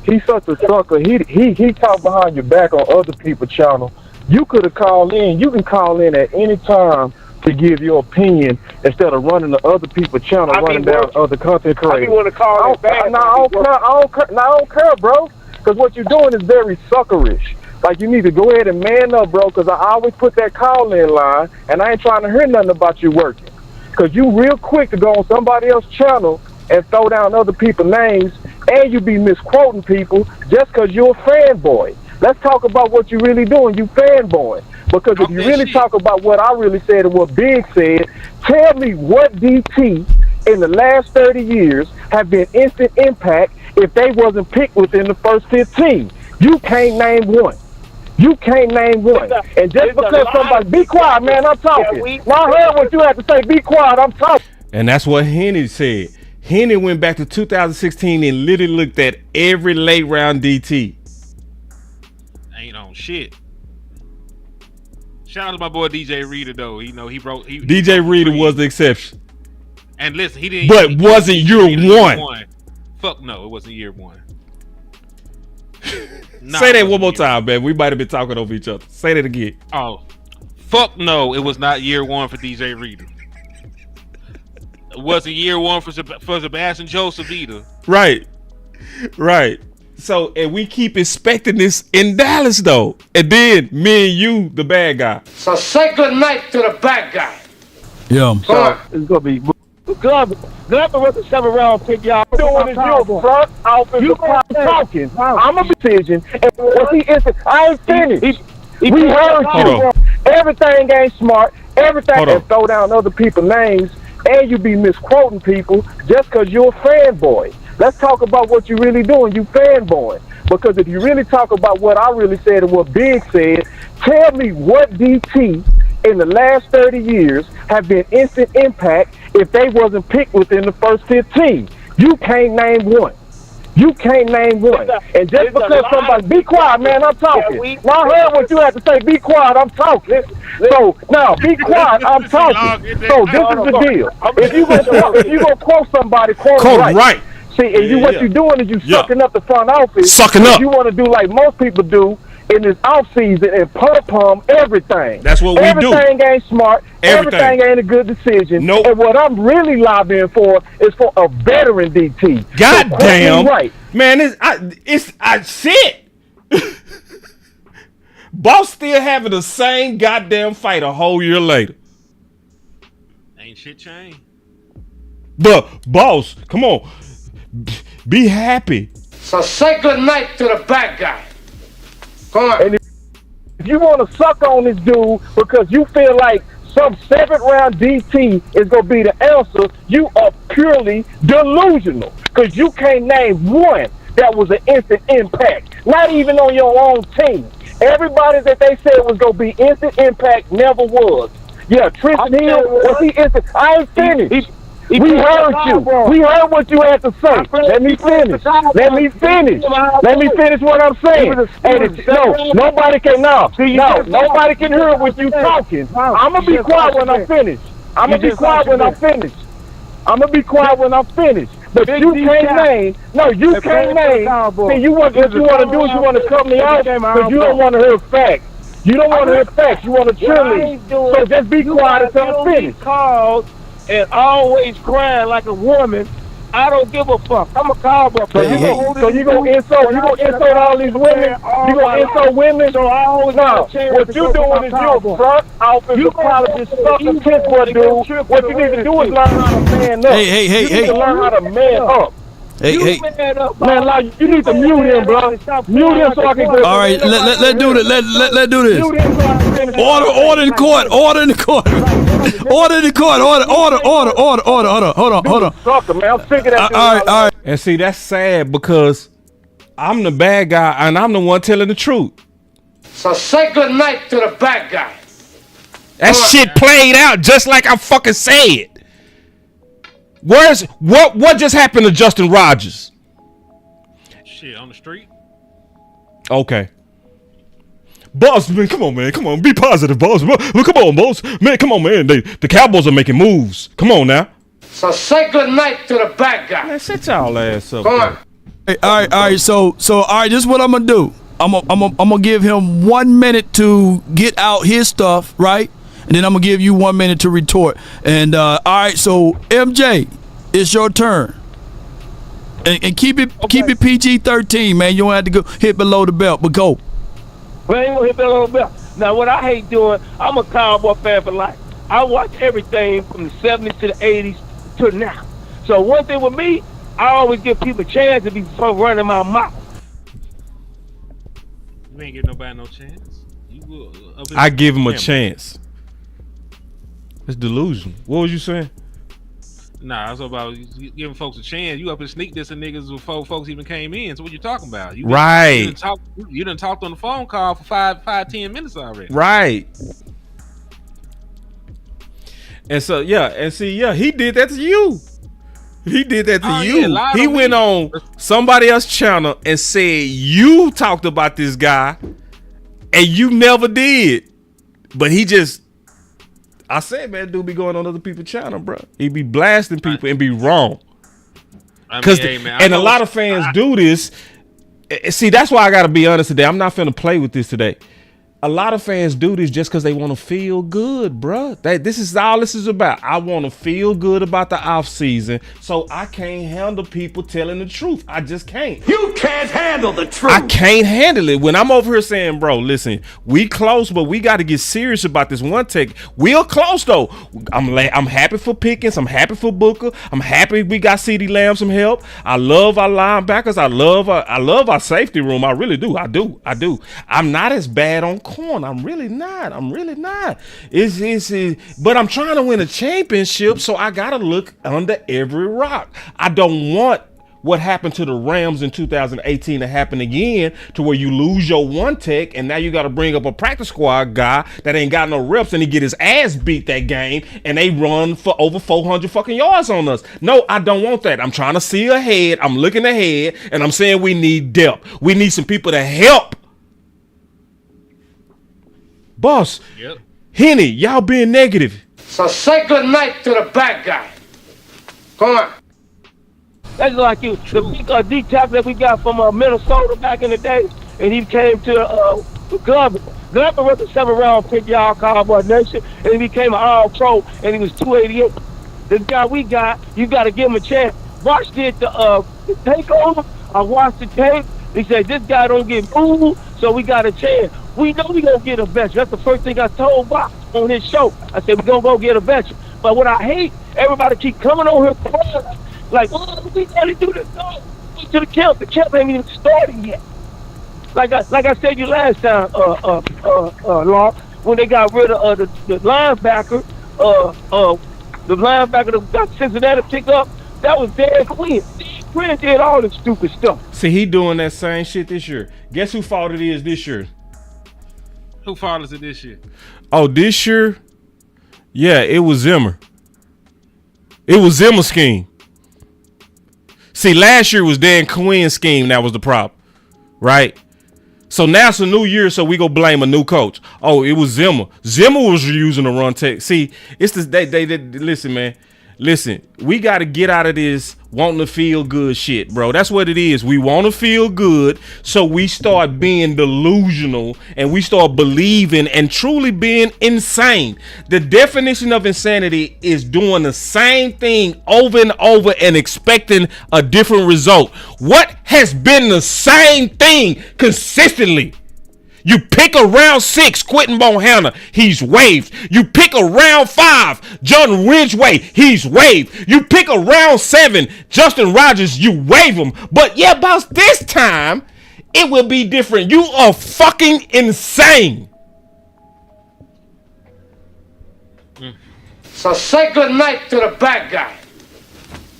he's such a sucker. He talk behind your back on other people's channel. You could have called in. You can call in at any time to give your opinion instead of running to other people's channel, running down other content creators. I want to call it back. I don't care, bro. Because what you're doing is very suckerish. Like, you need to go ahead and man up, bro, because I always put that call-in line, and I ain't trying to hear nothing about you working. Because you real quick to go on somebody else's channel and throw down other people's names, and you be misquoting people just because you're a fanboy. Let's talk about what you really doing. You fanboy. Because if you really talk about what I really said and what Big said, tell me what DT in the last 30 years have been instant impact if they wasn't picked within the first 15. You can't name one. You can't name one. And just because somebody, be quiet, man, I'm talking. Now I heard what you had to say, be quiet, I'm talking. And that's what Henny said. Henny went back to 2016 and literally looked at every late round DT. Ain't on shit. Shout out to my boy DJ Reader though. You know he DJ Reader was the exception. And listen, he didn't. But wasn't year one. Fuck no, it wasn't year one. Say that one more time, man. We might have been talking over each other. Say that again. Oh, fuck no, it was not year one for DJ Reader. It wasn't year one for Sebastian Joseph either. Right. So, and we keep expecting this in Dallas, though. And then me and you, the bad guy. So say good night to the bad guy. Yeah. It's gonna be glad to run the 7th round pick, y'all. Doing is your front office. You talking. I'm a decision. And was he instant? I ain't finished. We heard you. Everything ain't smart. Everything and throw down other people's names, and you be misquoting people just because you're a fanboy. Let's talk about what you really doing. You fanboy. Because if you really talk about what I really said and what Big said, tell me what DT in the last 30 years have been instant impact if they wasn't picked within the first 15. You can't name one. You can't name one. And just because somebody, be quiet, man, I'm talking. Now I heard what you had to say, be quiet, I'm talking. So, now, be quiet, I'm talking. So, this is the deal. If you gonna quote somebody, quote right. See, and what you're doing is you sucking up the front office. Sucking up. You want to do like most people do in this off season and pump everything. That's what we do. Everything ain't smart. Everything ain't a good decision. Nope. And what I'm really lobbying for is for a veteran DT. God damn. Right. Man, I shit. Boss still having the same goddamn fight a whole year later. Ain't shit changed. But Boss, come on. Be happy. So say good night to the bad guy. Come on. And if you want to suck on this dude because you feel like some 7th round DT is going to be the answer, you are purely delusional because you can't name one that was an instant impact, not even on your own team. Everybody that they said was going to be instant impact never was. Yeah, Tristan Hill, was he instant? I ain't finished. We heard you. We heard what you had to say. Let me finish. Let me finish what I'm saying. Nobody can now. No, nobody can hear what you talking. I'm gonna be quiet when I'm finished. I'm gonna be quiet when I'm finished. But you can't name. No, you can't name. See, what you want to do is you want to cut me off because you don't want to hear facts. You don't want to hear facts. You want to cheerlead. So just be quiet until I'm finished. And always crying like a woman. I don't give a fuck. I'm a cowboy. So you gonna insult all these women? You gonna insult women? So I always what you doing is you a front office apologist, sucking kiss what dude. What you need to do is learn how to man up. Hey. You need to learn how to man up. Hey. Man, like, you need to mute him, bro. Mute him so I can go. All right, let's do this. Let's do this. Order in court. Order in the court. Order in the court. Order. Hold on. Sucker, man. I'm sick of that. All right. And see, that's sad because I'm the bad guy and I'm the one telling the truth. So say good night to the bad guy. That shit played out just like I fucking said. What just happened to Justin Rodgers? Shit, on the street. Okay. Boss, man, come on, man. Come on, be positive, boss. Well, come on, boss. Man, come on, man. The Cowboys are making moves. Come on now. So say good night to the bad guy. Man, sit y'all ass up. Come on. Hey, all right. So, all right. This is what I'm gonna do. I'm gonna give him 1 minute to get out his stuff, right? And then I'm gonna give you 1 minute to retort. And all right. So, MJ, it's your turn. And keep it PG-13, man. You don't have to go hit below the belt, but go. Well, I ain't gonna hit below the belt. Now, what I hate doing, I'm a Cowboy fan for life. I watch everything from the 70s to the 80s to now. So one thing with me, I always give people a chance to be running my mouth. You ain't give nobody no chance. I give him a chance. It's delusion. What was you saying? Nah, I was about giving folks a chance. You up and sneak this and niggas before folks even came in. So what you talking about? Right. You done talked on the phone call for 10 minutes already. Right. And so he did that to you. He did that to you. Yeah, he went on somebody else's channel and said you talked about this guy and you never did. But I said, man, dude be going on other people's channel, bro. He be blasting people and be wrong. And a lot of fans do this. See, that's why I got to be honest today. I'm not finna play with this today. A lot of fans do this just because they want to feel good, bro. This is all this is about. I want to feel good about the off season, so I can't handle people telling the truth. I just can't. You can't handle the truth. I can't handle it when I'm over here saying, bro, listen, we close, but we got to get serious about this one take. We're close though. I'm happy for Pickens. I'm happy for Booker. I'm happy we got CeeDee Lamb some help. I love our linebackers. I love our safety room. I really do. I do. I'm not as bad on corner. I'm really not. But I'm trying to win a championship, so I gotta look under every rock. I don't want what happened to the Rams in 2018 to happen again, to where you lose your one tech and now you got to bring up a practice squad guy that ain't got no reps and he get his ass beat that game and they run for over 400 fucking yards on us. No, I don't want that. I'm trying to see ahead. I'm looking ahead and I'm saying we need depth. We need some people to help. Boss, yep. Henny, y'all being negative. So say good night to the bad guy. Come on. That's like you, the big D tackle that we got from Minnesota back in the day, and he came to Glover. Glover was a 7th-round pick, y'all Cowboy Nation, and he became an All-Pro, and he was 288. The guy we got, you got to give him a chance. Watch did the takeover. I watched the tape. He said, this guy don't get moved, so we got a chance. We know we gonna get a veteran. That's the first thing I told Box on his show. I said, we're gonna go get a veteran. But what I hate, everybody keep coming on here crying, like, oh, we gotta do this. No, to the camp. The camp ain't even started yet. Like I said to you last time, Law, when they got rid of the linebacker, the linebacker that got Cincinnati pick up, that was Dan Quinn. Quinn did all this stupid stuff. See, he doing that same shit this year. Guess who fault it is this year? Who fault is it this year? Oh, this year? Yeah, it was Zimmer. It was Zimmer's scheme. See, last year was Dan Quinn's scheme that was the problem, right? So now it's a new year, so we go blame a new coach. Oh, it was Zimmer. Zimmer was using the run tech. See, it's this. They listen, man. Listen, we got to get out of this wanting to feel good shit, bro. That's what it is. We want to feel good, so we start being delusional and we start believing and truly being insane. The definition of insanity is doing the same thing over and over and expecting a different result. What has been the same thing consistently? You pick a round 6, Quentin Bohanna, he's waived. You pick a round 5, John Ridgeway, he's waived. You pick a round 7, Justin Rodgers, you waive him. But yeah, boss, this time it will be different. You are fucking insane. So say good night to the bad guy.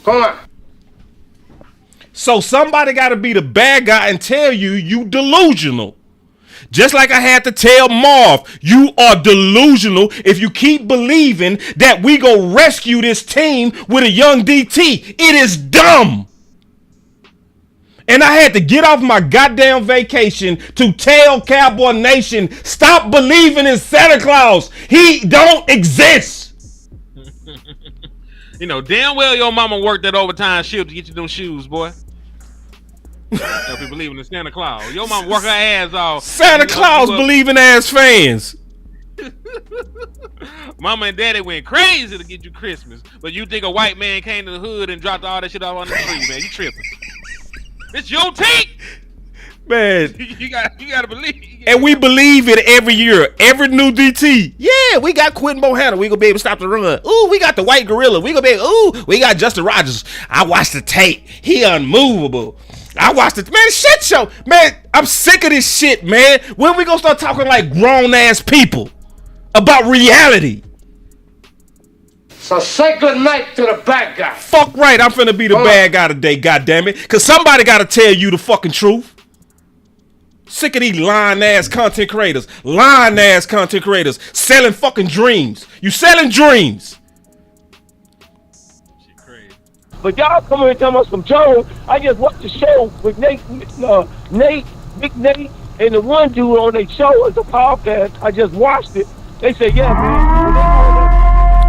Come on. So somebody got to be the bad guy and tell you delusional. Just like I had to tell Marv, you are delusional if you keep believing that we go rescue this team with a young DT. It is dumb. And I had to get off my goddamn vacation to tell Cowboy Nation, stop believing in Santa Claus. He don't exist. You know, damn well your mama worked that overtime shift to get you them shoes, boy. If you believe in Santa Claus. Your mama work her ass off. Santa Claus believing ass fans. Mama and daddy went crazy to get you Christmas. But you think a white man came to the hood and dropped all that shit off on the tree, man. You tripping. It's your take. Man. You gotta believe. And we believe it every year. Every new DT. Yeah, we got Quentin Bohanna. We gonna be able to stop the run. Ooh, we got the white gorilla. We got Justin Rodgers. I watched the tape. He unmovable. I watched it. Man, shit show. Man, I'm sick of this shit, man. When we gonna start talking like grown ass people about reality? So say good night to the bad guy. Fuck right, I'm finna be the bad guy today, goddammit. Cause somebody gotta tell you the fucking truth. Sick of these lying ass content creators. Selling fucking dreams. You selling dreams. Shit crazy. But y'all come here and tell us some Jones. I just watched the show with Big Nate, and the one dude on their show is a podcast. I just watched it. They said, yeah, man.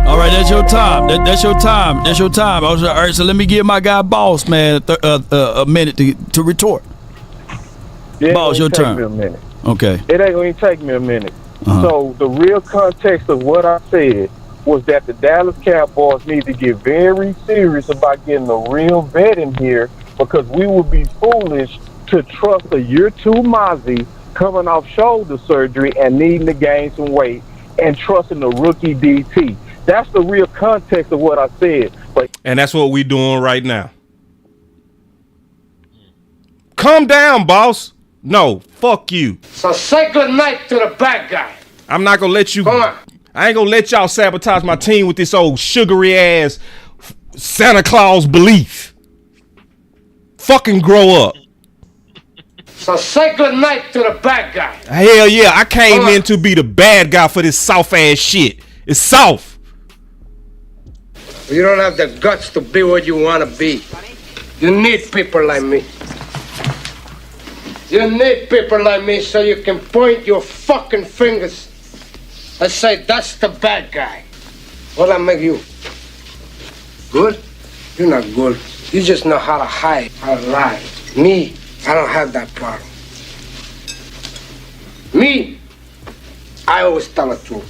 All right, that's your time. That's your time. That's your time. All right, so let me give my guy Boss, man, a minute to retort. Yeah, Boss, your turn. Me a minute. Okay. It ain't going to take me a minute. So the real context of what I said was that the Dallas Cowboys need to get very serious about getting a real vet in here, because we would be foolish to trust a year two Mazi coming off shoulder surgery and needing to gain some weight and trusting the rookie DT. That's the real context of what I said. And that's what we doing right now. Calm down, boss. No, fuck you. So say good night to the bad guy. I'm not gonna let you. Come on. I ain't gonna let y'all sabotage my team with this old sugary ass Santa Claus belief. Fucking grow up. So say good night to the bad guy. Hell yeah, I came in to be the bad guy for this soft ass shit. It's soft. You don't have the guts to be what you want to be. You need people like me. You need people like me so you can point your fucking fingers and say, that's the bad guy. What'll I make you? Good? You're not good. You just know how to hide, how to lie. Me, I don't have that problem. Me, I always tell the truth.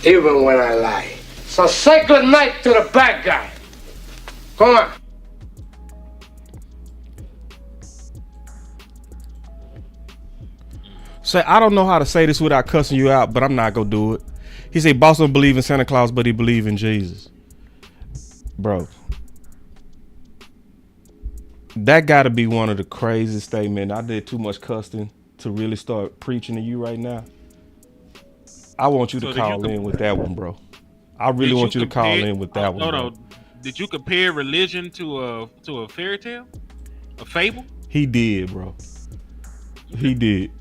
Even when I lie. So say good night to the bad guy. Come on. Say, I don't know how to say this without cussing you out, but I'm not gonna do it. He said, boss don't believe in Santa Claus, but he believe in Jesus. Bro. That gotta be one of the craziest statements. I did too much cussing to really start preaching to you right now. I want you to call in with that one, bro. I really want you to call in with that one. Hold on. Did you compare religion to a fairy tale? A fable? He did, bro. He did.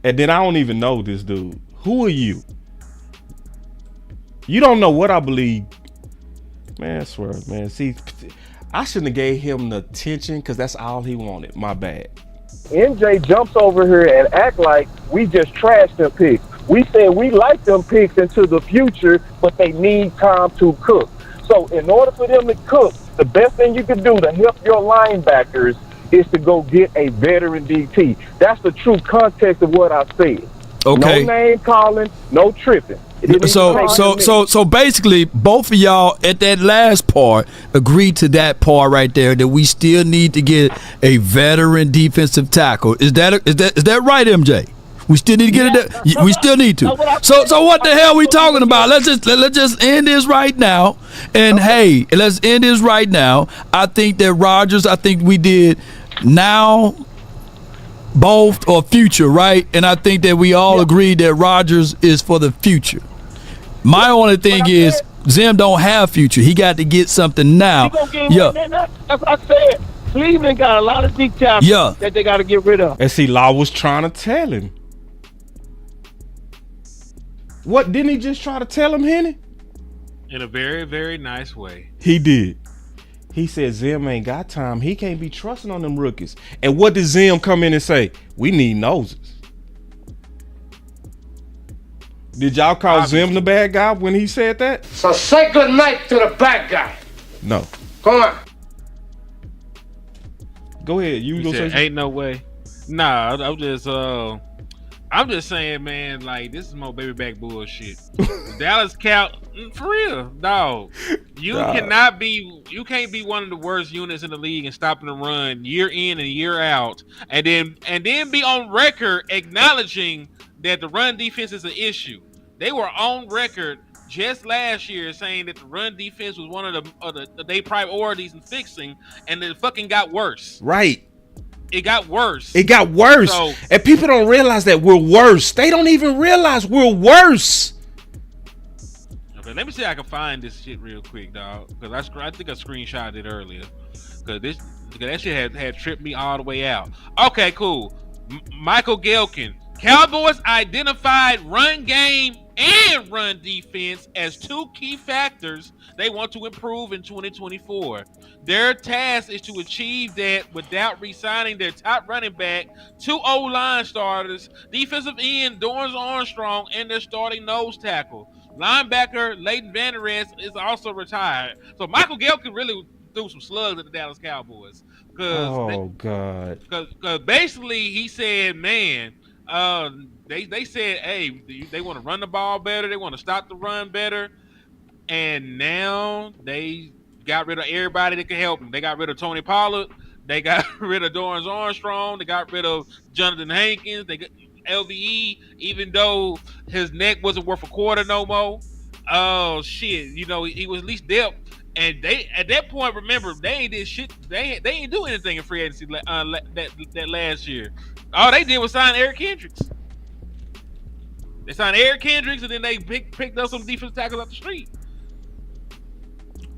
And then I don't even know this dude. Who are you? You don't know what I believe. Man, I swear, man. See, I shouldn't have gave him the attention because that's all he wanted. My bad. MJ jumps over here and act like we just trashed them picks. We said we like them picks into the future, but they need time to cook. So in order for them to cook, the best thing you can do to help your linebackers is to go get a veteran DT. That's the true context of what I said. Okay. No name calling, no tripping. So basically, both of y'all at that last part agreed to that part right there, that we still need to get a veteran defensive tackle. Is that right, MJ? We still need to get it. We still need to. So what the hell are we talking about? Let's just end this right now. And hey, let's end this right now. I think that Rodgers. I think we did now, both or future, right? And I think that we all agreed that Rodgers is for the future. My only thing is Zim don't have future. He got to get something now. Yeah. That's what I said. Cleveland got a lot of deep tackles that they got to get rid of. And see, Law was trying to tell him. What, didn't he just try to tell him, Henny? In a very, very nice way. He did. He said Zim ain't got time. He can't be trusting on them rookies. And what did Zim come in and say? We need noses. Did y'all call Zim the bad guy when he said that? So say good night to the bad guy. No. Come on. Go ahead. You go say ain't no way. Nah, I'm just saying, man, like, this is more baby back bullshit. Dallas Cow, for real, dog. You can't be one of the worst units in the league and stopping the run year in and year out, and then be on record acknowledging that the run defense is an issue. They were on record just last year saying that the run defense was one of the their priorities in fixing, and it fucking got worse. Right. It got worse. It got worse. So, and people don't realize that we're worse. They don't even realize we're worse. Okay, let me see if I can find this shit real quick, dog. Because I think I screenshotted it earlier. Because that shit had tripped me all the way out. Okay, cool. Michael Gelkin. Cowboys identified run game and run defense as two key factors they want to improve in 2024. Their task is to achieve that without re-signing their top running back, two O-line starters, defensive end Dorrance Armstrong, and their starting nose tackle. Linebacker Leighton Vander Esch is also retired. So Michael Gelkin really threw some slugs at the Dallas Cowboys. God. Because basically he said, man, they said, hey, they want to run the ball better. They want to stop the run better. And now they got rid of everybody that could help them. They got rid of Tony Pollard. They got rid of Dorrance Armstrong. They got rid of Jonathan Hankins. They got LVE, even though his neck wasn't worth a quarter no more. Oh, shit. You know, he was at least depth. And they, at that point, remember, they ain't did shit. They ain't do anything in free agency that last year. All they did was sign Eric Kendricks. They signed Eric Kendricks, and then they picked up some defensive tackles off the street.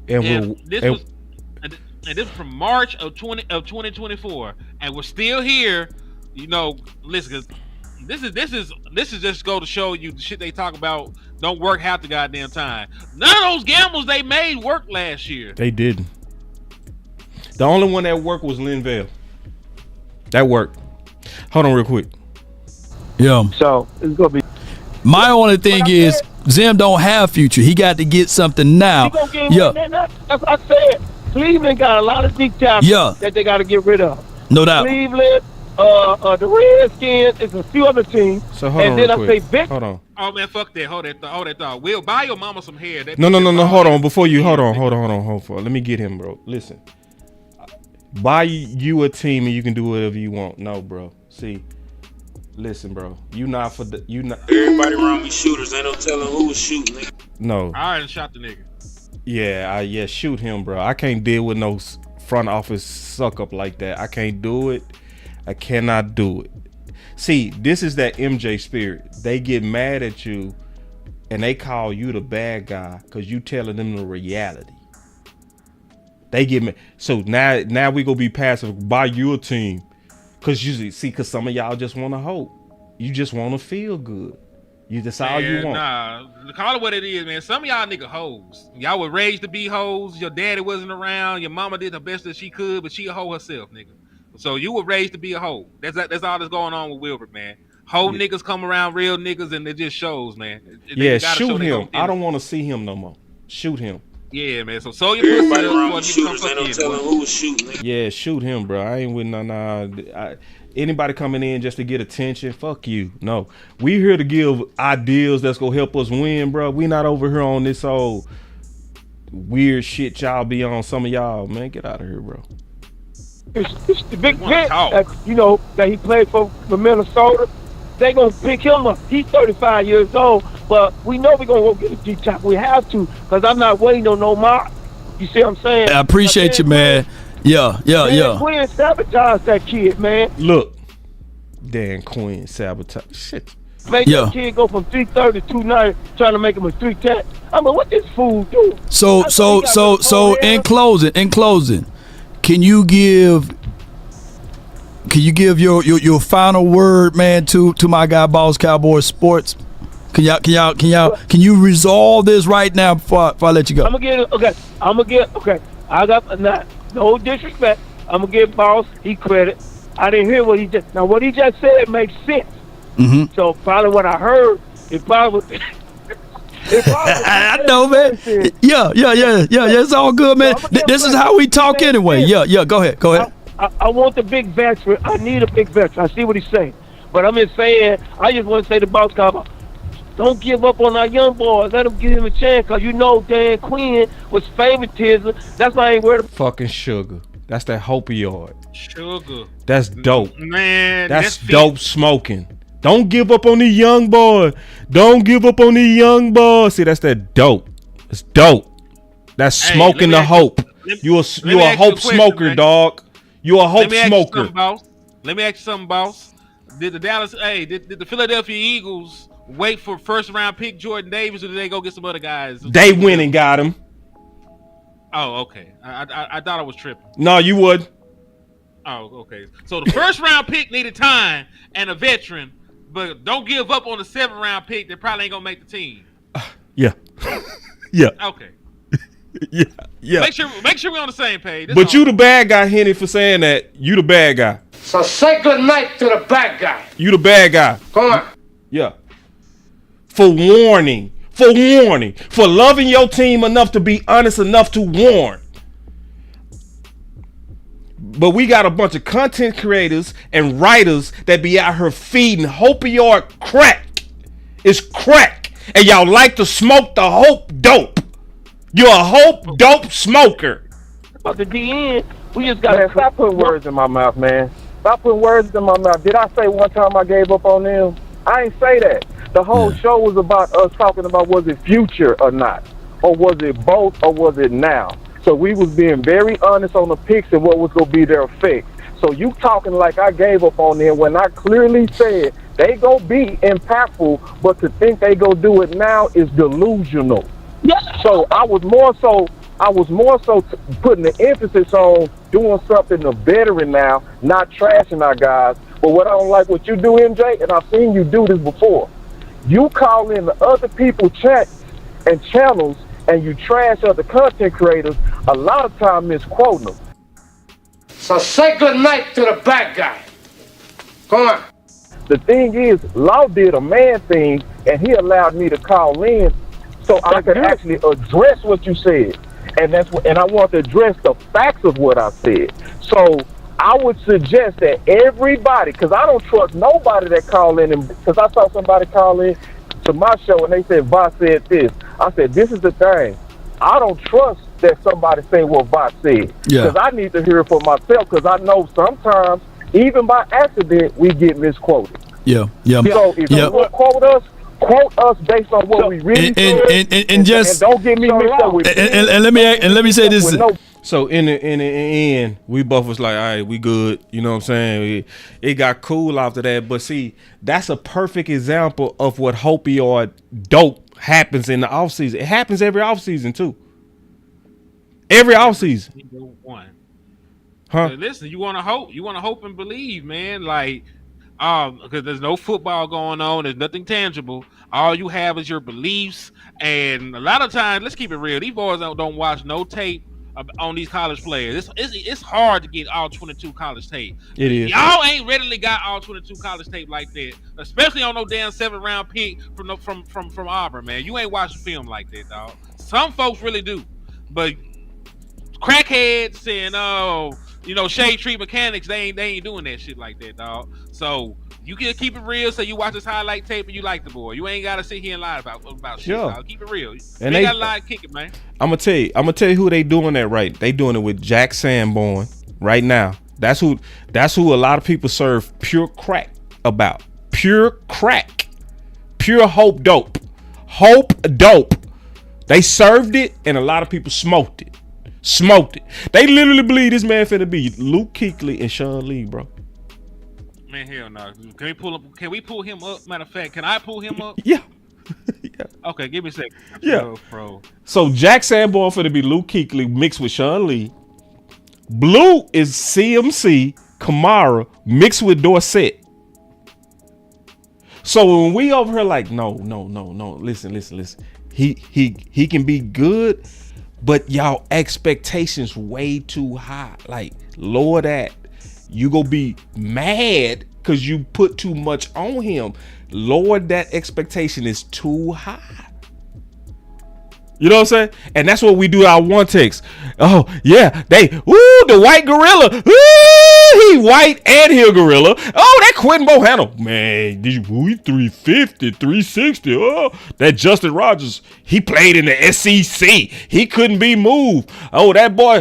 And this was from March of 2024, and we're still here. You know, listen, 'cause this is just go to show you the shit they talk about don't work half the goddamn time. None of those gambles they made worked last year. They didn't. The only one that worked was Linville. That worked. Hold on real quick. Yeah. So it's gonna be. My only thing is Zim don't have future. He got to get something now. That's what I said. Cleveland got a lot of deep tackles that they got to get rid of. No doubt. Cleveland, the Redskins, it's a few other teams. So hold on real quick. Hold on. Oh man, fuck that. Hold that thought. Will, buy your mama some hair. No. Hold on. Before you hold on. Let me get him, bro. Listen. Buy you a team and you can do whatever you want. No, bro. See. Listen, bro. You not. Everybody around me shooters. Ain't no telling who was shooting. Nigga. No. I already shot the nigga. Yeah, shoot him, bro. I can't deal with no front office suck up like that. I can't do it. I cannot do it. See, this is that MJ spirit. They get mad at you and they call you the bad guy because you telling them the reality. They get mad. So now we gonna be passive. Buy you a team. Cause cause some of y'all just want to hope. You just want to feel good. That's all you want. Nah, call it what it is, man. Some of y'all nigga hoes. Y'all were raised to be hoes. Your daddy wasn't around. Your mama did the best that she could, but she a hoe herself, nigga. So you were raised to be a hoe. That's all that's going on with Wilbert, man. Hoe niggas come around real niggas, and it just shows, man. Shoot him. I don't want to see him no more. Shoot him. Yeah, man. So your pussy around me shooters. Ain't no telling who was shooting. Yeah, shoot him, bro. I ain't with anybody coming in just to get attention. Fuck you. No, we here to give ideas that's gonna help us win, bro. We not over here on this old weird shit y'all be on. Some of y'all, man, get out of here, bro. It's the big vet that he played for Minnesota. They gonna pick him up. He's 35 years old, but we know we're gonna go get a deep top. We have to, because I'm not waiting on no mark. You see what I'm saying? I appreciate you, man. Yeah. Quinn sabotaged that kid, man. Look, Dan Quinn sabotaged shit. Make that kid go from 330 to 290, trying to make him a 310. I mean, what this fool do? So in closing, Can you give your final word, man, to my guy, Boss Cowboy Sports? Can you resolve this right now before I let you go? I'm gonna get okay. I got no disrespect. I'm gonna give Boss he credit. I didn't hear what he just said makes sense. Mm-hmm. So probably what I heard, it probably was. I know, man. Yeah. It's all good, man. This is how we talk anyway. Yeah. Go ahead. I want the big veteran. I need a big veteran. I see what he's saying, but I'm just saying. I just want to say to Boss Cowboy, don't give up on our young boys. Let them give him a chance, cause you know Dan Quinn was favoritism. That's why I ain't worried. Fucking sugar. That's that opioid. Sugar. That's dope, man. That's dope smoking. Don't give up on the young boy. Don't give up on the young boy. See, that's that dope. It's dope. That's smoking the hope. You a hope smoker, man. Dog. You a hope smoker. Let me ask you something, boss. Did the Philadelphia Eagles wait for first round pick Jordan Davis, or did they go get some other guys? They went and got him. Oh, okay. I thought I was tripping. No, you would. Oh, okay. So the first round pick needed time and a veteran, but don't give up on the 7th round pick that probably ain't gonna make the team. Yeah. Yeah. Okay. Yeah. Make sure we're on the same page. That's but you the bad guy, Henny, for saying that. You the bad guy. So say good night to the bad guy. You the bad guy. Come on. Yeah. For warning. For loving your team enough to be honest enough to warn. But we got a bunch of content creators and writers that be out here feeding opioid crack. It's crack. And y'all like to smoke the hope dope. You're a hope dope smoker. But the DN, we just got to stop putting words in my mouth, man. Stop putting words in my mouth. Did I say one time I gave up on them? I ain't say that. The whole show was about us talking about was it future or not, or was it both, or was it now. So we was being very honest on the picks and what was going to be their effect. So you talking like I gave up on them when I clearly said they going to be impactful, but to think they going to do it now is delusional. Yeah. So I was more so putting the emphasis on doing something to veteran now, not trashing our guys. But what I don't like what you do, MJ, and I've seen you do this before, you call in the other people's chats and channels and you trash other content creators, a lot of time misquoting them. So say good night to the bad guy. Come on. The thing is, Law did a man thing and he allowed me to call in so I could actually address what you said. And I want to address the facts of what I said. So I would suggest that everybody, because I don't trust nobody that call in, because I saw somebody call in to my show and they said, Voss said this. I said, this is the thing. I don't trust that somebody say what Voss said. Because I need to hear it for myself, because I know sometimes, even by accident, we get misquoted. Yeah. So if you want to quote us based on what we really said, and don't get me mixed up with and let me say this. So in the end, we both was like, all right, we good. You know what I'm saying? It got cool after that. But see, that's a perfect example of what opioid dope happens in the offseason. It happens every offseason too. Every offseason. Huh? Listen, you want to hope and believe, man. Like, because there's no football going on. There's nothing tangible. All you have is your beliefs. And a lot of times, let's keep it real. These boys don't watch no tape on these college players. It's hard to get all 22 college tape. It is. Y'all ain't readily got all 22 college tape like that, especially on no damn 7th round pick from Auburn, man. You ain't watching film like that, dog. Some folks really do, but crackheads and shade tree mechanics, they ain't doing that shit like that, dog. So you can keep it real. So you watch this highlight tape and you like the boy. You ain't gotta sit here and lie about shit. Dog. Keep it real. And they gotta lie and kick it, man. I'm gonna tell you who they doing that right. They doing it with Jack Sanborn right now. That's who a lot of people serve pure crack about. Pure crack. Pure hope dope. Hope dope. They served it and a lot of people smoked it. They literally believe this man finna be Luke Kuechly and Sean Lee, bro. Man, hell no. Can we pull him up? Matter of fact, can I pull him up? Yeah. Okay, give me a second. Yeah. So Jack Sanborn finna be Luke Kuechly mixed with Sean Lee. Blue is CMC, Kamara mixed with Dorsett. So when we over here like, no. Listen. He can be good, but y'all expectations way too high. Like, lower that. You gonna be mad because you put too much on him. Lower that expectation is too high. You know what I'm saying? And that's what we do our one text. Oh, yeah, the white gorilla. He white and he a gorilla. Oh, that Quentin Bohanna. Man, he 350, 360. Oh, that Justin Rodgers, he played in the SEC. He couldn't be moved. Oh, that boy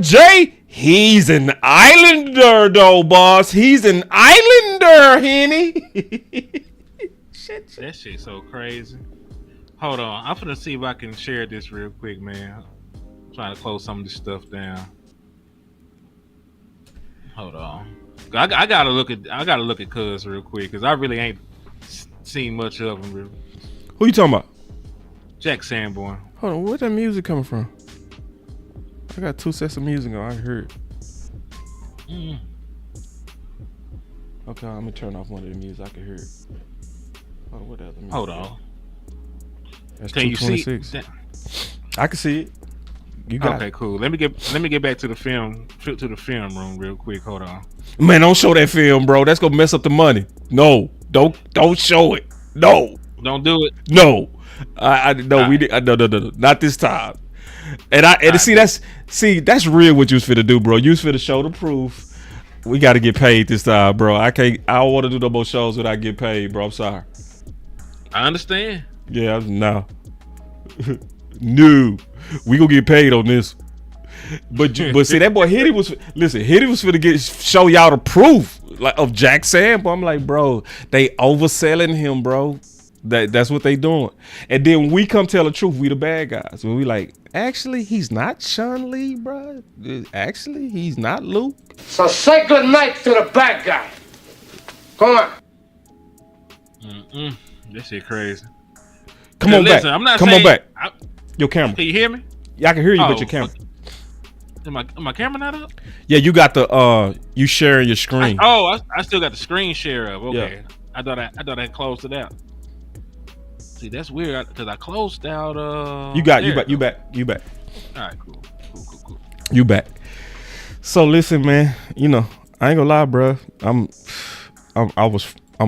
Jay, he's an Islander, though, boss. He's an Islander, Henny. Shit. That shit so crazy. Hold on, I'm finna see if I can share this real quick, man. I'm trying to close some of this stuff down. Hold on, I gotta look at Cuz real quick because I really ain't seen much of him. Really. Who you talking about? Jack Sanborn. Hold on, where's that music coming from? I got 2 sets of music on. I heard. Okay, I'm gonna turn off one of the music. I can hear it. Oh, what other music? Hold on. That's can you see? I can see it. You got okay, it. cool. Let me get back to the film room real quick. Hold on. Man, don't show that film, bro. That's gonna mess up the money. No, don't show it. No, don't do it. No, we did. No, not this time. And see, that's real. What you was finna do, bro? You was finna show the proof. We got to get paid this time, bro. I don't want to do no more shows without getting paid, bro. I'm sorry. I understand. Yeah, no. No. We gonna get paid on this. But see, that boy Henny was finna show y'all the proof of Jack Sanborn. I'm like, bro, they overselling him, bro. That's what they doing. And then when we come tell the truth, we the bad guys. When we like, actually, he's not Sean Lee, bro. Actually, he's not Luke. So say good night to the bad guy. Come on. This shit crazy. Come on back. Your camera. Can you hear me? Yeah, I can hear you with your camera. Is my camera not up? Yeah, you got the you sharing your screen. I still got the screen share up. Okay. Yeah. I thought I closed it out. See, that's weird because I closed out. You back. All right, cool. You back. So listen, man. You know, I ain't gonna lie, bro. I'm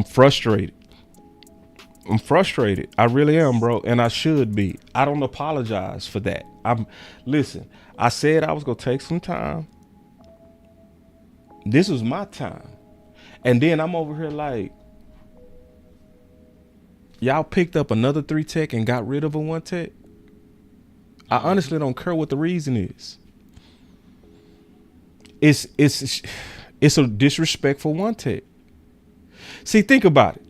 frustrated. I'm frustrated. I really am, bro, and I should be. I don't apologize for that. Listen. I said I was gonna take some time. This was my time, and then I'm over here like, y'all picked up another 3 tech and got rid of a 1 tech. I honestly don't care what the reason is. It's a disrespectful 1 tech. See, think about it.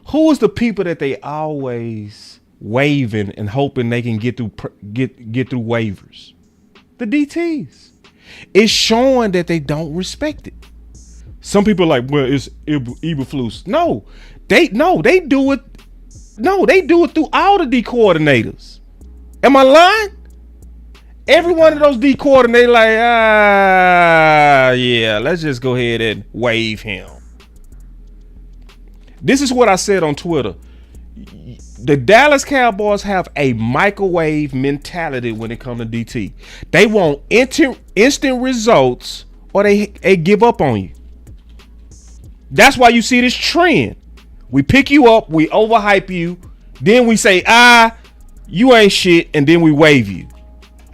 Who is the people that they always waiving and hoping they can get through waivers? The DTs. It's showing that they don't respect it. Some people are like, well, it's Eberflus. No, they do it. No, they do it through all the D coordinators. Am I lying? Every one of those D coordinators like, yeah, let's just go ahead and waive him. This is what I said on Twitter. The Dallas Cowboys have a microwave mentality when it comes to DT. They want instant results or they give up on you. That's why you see this trend. We pick you up, we overhype you, then we say, you ain't shit, and then we waive you.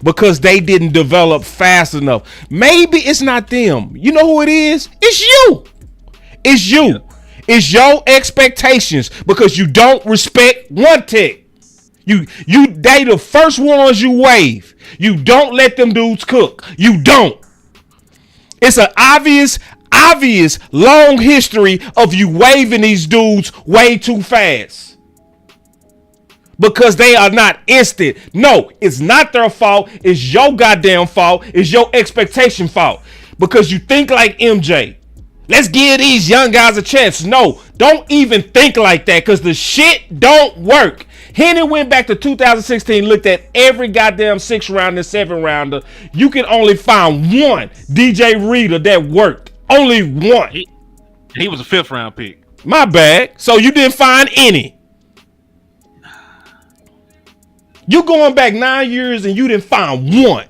Because they didn't develop fast enough. Maybe it's not them. You know who it is? It's you. It's you. Yeah. It's your expectations because you don't respect 1 tech. They the first ones you waive. You don't let them dudes cook. You don't. It's an obvious long history of you waiving these dudes way too fast. Because they are not instant. No, it's not their fault. It's your goddamn fault. It's your expectation fault. Because you think like MJ. Let's give these young guys a chance. No, don't even think like that because the shit don't work. Henny went back to 2016, looked at every goddamn 6th rounder, 7th rounder. You can only find one DJ Reader that worked. Only one. He was a 5th round pick. My bad. So you didn't find any. You going back 9 years and you didn't find one.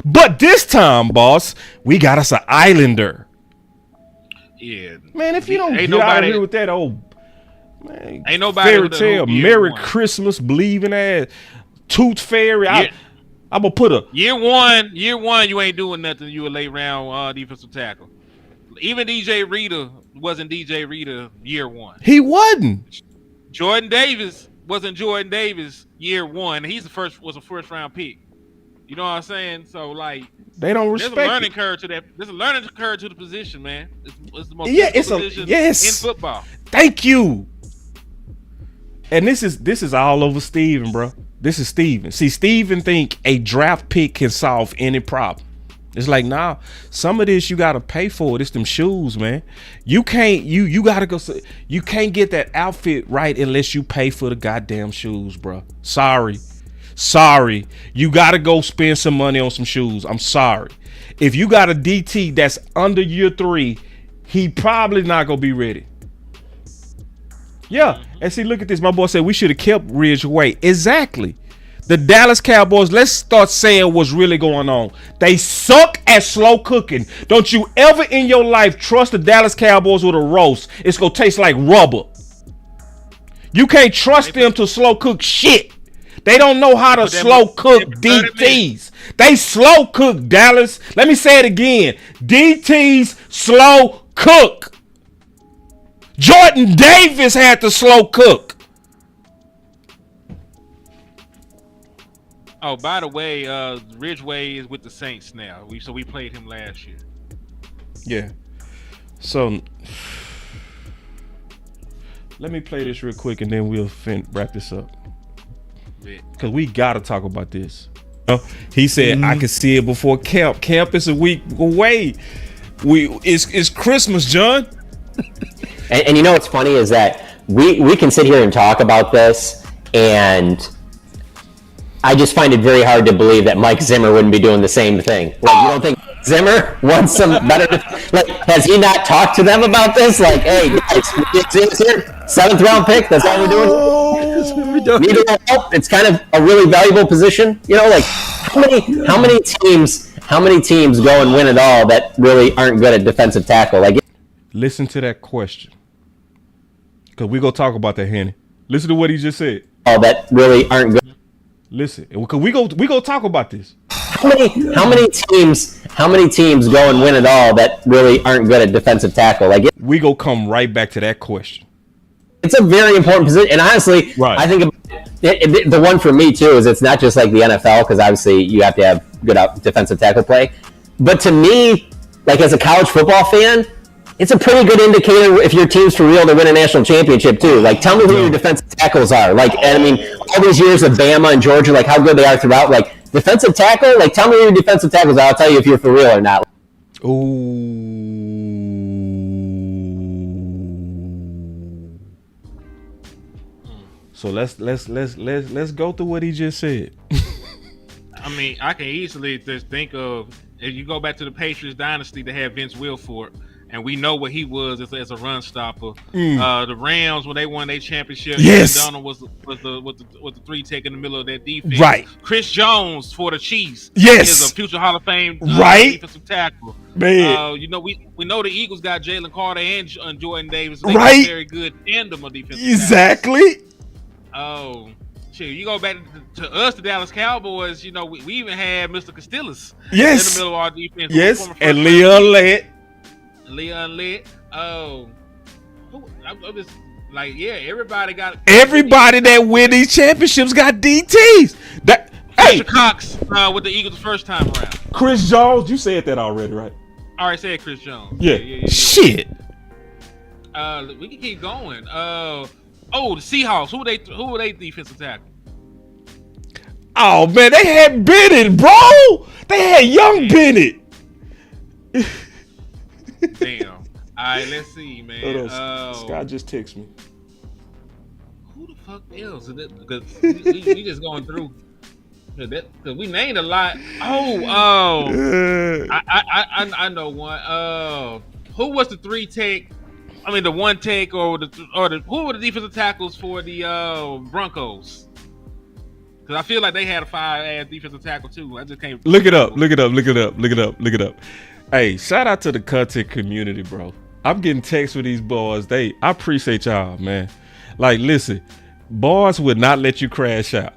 But this time, boss, we got us an Islander. Yeah. Man, if you don't get out of here with that old man, ain't nobody fairy tale, Merry Christmas, believing ass, Tooth Fairy. I'm gonna put a year one, you ain't doing nothing. You a late round defensive tackle. Even DJ Reader wasn't DJ Reader year one. He wasn't. Jordan Davis wasn't Jordan Davis year one. He's was a 1st round pick. You know what I'm saying? So like they don't respect. There's a learning curve to that. There's a learning curve to the position, man. It's the most position in football. Thank you. And this is all over Steven, bro. This is Steven. See, Steven think a draft pick can solve any problem. It's like, nah, some of this you gotta pay for it. It's them shoes, man. You can't you gotta go. You can't get that outfit right unless you pay for the goddamn shoes, bro. Sorry. You gotta go spend some money on some shoes. I'm sorry. If you got a DT that's under year 3, he probably not gonna be ready. Yeah, and see, look at this. My boy said we should have kept Ridgeway. Exactly. The Dallas Cowboys, let's start saying what's really going on. They suck at slow cooking. Don't you ever in your life trust the Dallas Cowboys with a roast. It's going to taste like rubber. You can't trust them to slow cook shit. They don't know how to slow cook DTs. They slow cook, Dallas. Let me say it again. DTs slow cook. Jordan Davis had to slow cook. Oh, by the way, Ridgeway is with the Saints now. We played him last year. Yeah. So let me play this real quick and then we'll wrap this up. Because we got to talk about this. He said, I can see it before camp. Camp is a week away. It's Christmas, John. And you know what's funny is that we can sit here and talk about this, and I just find it very hard to believe that Mike Zimmer wouldn't be doing the same thing. Like, you don't think Zimmer wants some better? Like, has he not talked to them about this? Like, hey, guys, it's here, 7th round pick. That's all we're doing. Need a little help. It's kind of a really valuable position. You know, like how many teams go and win it all that really aren't good at defensive tackle? Like, listen to that question, because we gonna talk about that, Henny. Listen to what he just said. All that really aren't good. Listen, because we go talk about this. How many teams go and win it all that really aren't good at defensive tackle? Like, we go come right back to that question. It's a very important position, and honestly, right. I think the one for me too is it's not just like the NFL, because obviously you have to have good defensive tackle play, but to me, like as a college football fan, it's a pretty good indicator if your team's for real to win a national championship too. Like, tell me who your defensive tackles are. Like, and I mean, all these years of Bama and Georgia, like how good they are throughout. Like, defensive tackle, like tell me who your defensive tackles are. I'll tell you if you're for real or not. Ooh. So let's go through what he just said. I mean, I can easily just think of, if you go back to the Patriots dynasty, they had Vince Wilfork. And we know what he was as a run stopper. The Rams, when they won their championship, yes, Donald was the 3 tech in the middle of that defense. Right. Chris Jones for the Chiefs. Yes, is a future Hall of Fame right defensive tackle. Man, you know we know the Eagles got Jalen Carter and Jordan Davis. They right, very good tandem of defensive exactly. Oh. You go back to us, the Dallas Cowboys. You know we even had Mr. Castillas. Yes. In the middle of our defense. Yes, and Leon Lit. Oh, I was like, yeah, everybody that win these championships got DTs. That Hey, Cox with the Eagles the first time around. Chris Jones, you said that already, right? I already said Chris Jones. Yeah. Shit. We can keep going. The Seahawks. Who were they defensive tackle? Oh man, they had Bennett, bro. They had young Bennett. Damn. All right, let's see, man. Scott just texted me. Who the fuck else? Because we just going through. Because we named a lot. I know one. Who was the 3 tech? I mean, the 1 tech who were the defensive tackles for the Broncos? Because I feel like they had a 5-ass defensive tackle too. I just can't look it up. Hey, shout out to the content community, bro. I'm getting texts with these boys. I appreciate y'all, man. Like, listen, boys would not let you crash out.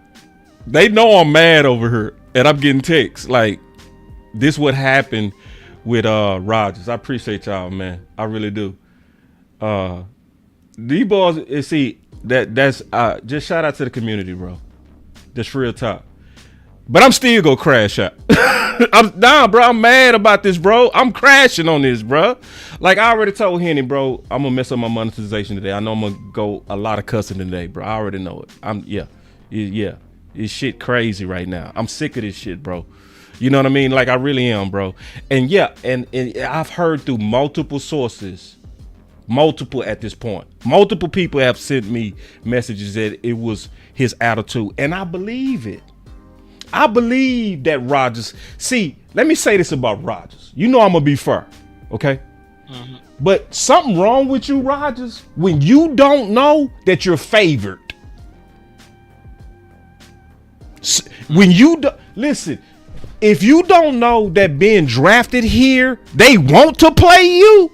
They know I'm mad over here, and I'm getting texts like, this what happened with Rodgers. I appreciate y'all, man. I really do. These boys, see, that's just shout out to the community, bro. That's real talk. But I'm still gonna crash out. I'm mad about this, bro. I'm crashing on this, bro. Like I already told Henny, bro, I'm gonna mess up my monetization today. I know I'm gonna go a lot of cussing today, bro. I already know it. It's shit crazy right now. I'm sick of this shit, bro. You know what I mean? Like I really am, bro. And and I've heard through multiple sources, multiple at this point, multiple people have sent me messages that it was his attitude, and I believe it. I believe that Rodgers. See, let me say this about Rodgers. You know I'm gonna be fair, okay? Mm-hmm. But something wrong with you, Rodgers, when you don't know that you're favored. When you listen, if you don't know that being drafted here, they want to play you.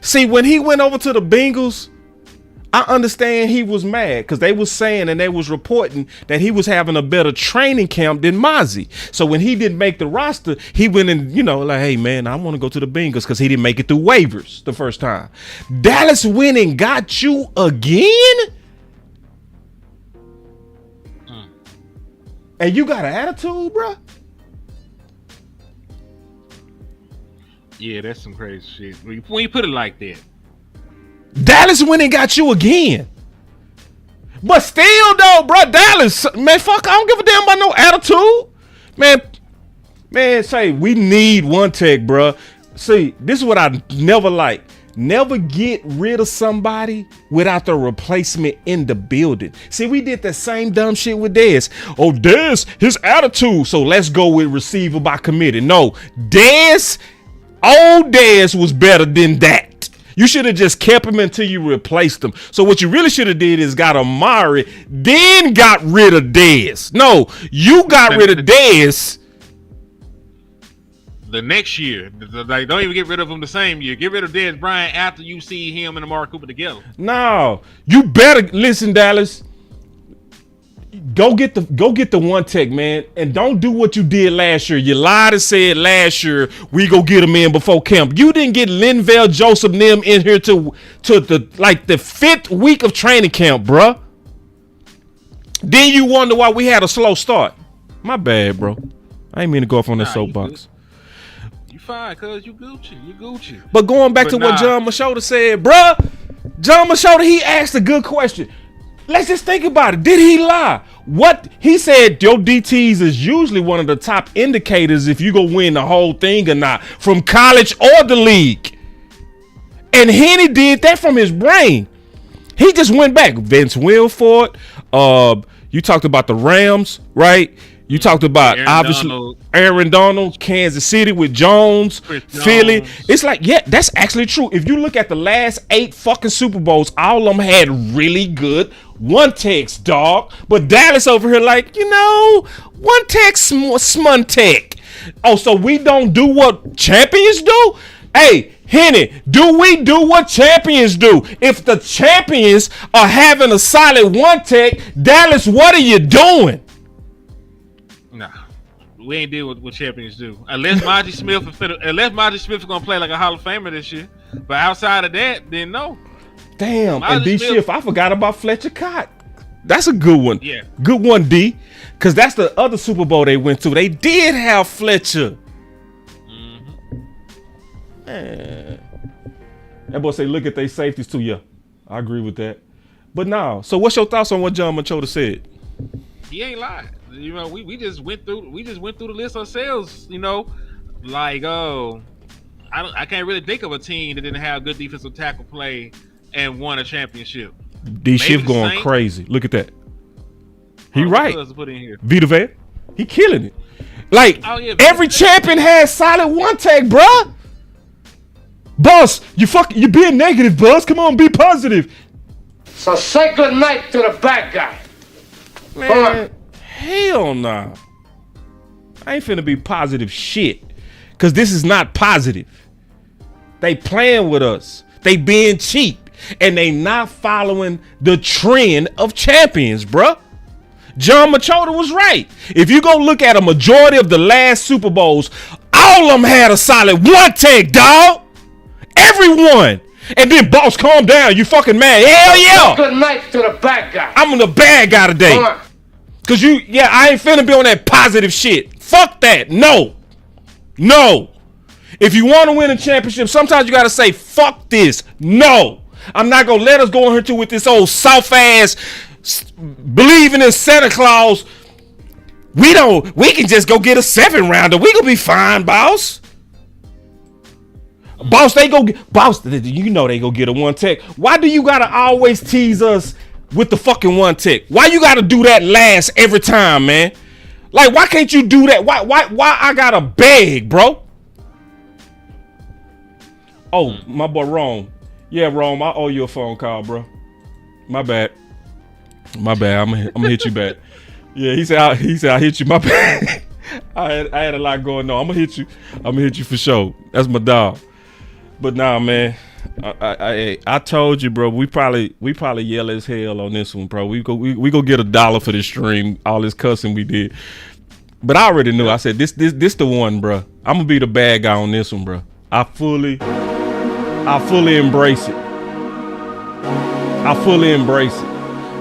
See, when he went over to the Bengals, I understand he was mad because they was saying and they was reporting that he was having a better training camp than Mazi. So when he didn't make the roster, he went and, like, hey, man, I want to go to the Bengals because he didn't make it through waivers the first time. Dallas went and got you again? And you got an attitude, bro? Yeah, that's some crazy shit. When you put it like that. Dallas went and got you again. But still, though, bro, Dallas, man, fuck, I don't give a damn about no attitude. Man, say, we need 1 tech, bro. See, this is what I never like. Never get rid of somebody without the replacement in the building. See, we did the same dumb shit with Dez. Oh, Dez, his attitude. So let's go with receiver by committee. No, old Dez was better than that. You should have just kept him until you replaced him. So what you really should have did is got Amari, then got rid of Dez. No, you got rid of Dez the next year. Like, don't even get rid of him the same year. Get rid of Dez Bryant after you see him and Amari Cooper together. No, you better listen, Dallas. Go get the 1 tech, man, and don't do what you did last year. You lied and said last year we go get him in before camp. You didn't get Linval Joseph them in here to the 5th week of training camp, bruh. Then you wonder why we had a slow start. My bad, bro. I ain't mean to go off on that soapbox. You fine, cuz you Gucci. But going back to what John Machota said, bruh, John Machota, he asked a good question. Let's just think about it. Did he lie? What he said, your DTs is usually one of the top indicators if you go win the whole thing or not, from college or the league. And Henny did that from his brain. He just went back. Vince Wilfork. You talked about the Rams, right? You talked about Aaron Donald, Kansas City with Jones, Philly. It's like, yeah, that's actually true. If you look at the last 8 fucking Super Bowls, all of them had really good 1 techs, dog. But Dallas over here like, 1 tech, smun tech. Oh, so we don't do what champions do? Hey, Henny, do we do what champions do? If the champions are having a solid 1 tech, Dallas, what are you doing? Nah, we ain't deal with what champions do. Unless Mazi Smith is gonna play like a Hall of Famer this year. But outside of that, then no. Damn, and D Schiff, I forgot about Fletcher Cott. That's a good one. Yeah. Good one, D. Because that's the other Super Bowl they went to. They did have Fletcher. Mm-hmm. Man. That boy say, look at their safeties too. Yeah, I agree with that. But now, so what's your thoughts on what John Machota said? He ain't lied. We just went through the list ourselves. I can't really think of a team that didn't have good defensive tackle play and won a championship. These shifts going Saints. crazy. Look at that. He right. Put in here. Vita Vea, he killing it. Like every Vita champion has solid one tag, bruh. Boss, you being negative, boss. Come on, be positive. So say good night to the bad guy. Man, hell nah. I ain't finna be positive shit. Cause this is not positive. They playing with us. They being cheap. And they not following the trend of champions, bruh. John Machota was right. If you go look at a majority of the last Super Bowls, all of them had a solid one tag, dog. Everyone. And then, boss, calm down. You fucking mad. Hell yeah. Good night to the bad guy. I'm the bad guy today. Cause I ain't finna be on that positive shit. Fuck that. No. If you want to win a championship, sometimes you gotta say, fuck this. No. I'm not gonna let us go in here with this old soft ass believing in Santa Claus. We can just go get a 7-rounder. We gonna be fine, boss. Boss, they go get a one tech. Why do you gotta always tease us with the fucking one tech? Why you gotta do that last every time, man? Like, why can't you do that? Why I gotta beg, bro? Oh, my boy Rome. Yeah, Rome, I owe you a phone call, bro. My bad. I'm gonna hit you back. Yeah, he said I hit you. My bad. I had a lot going on. I'm gonna hit you for sure. That's my dog. But nah, man. I told you, bro. We probably yell as hell on this one, bro. We go get $1 for this stream. All this cussing we did. But I already knew. I said this the one, bro. I'm gonna be the bad guy on this one, bro. I fully embrace it.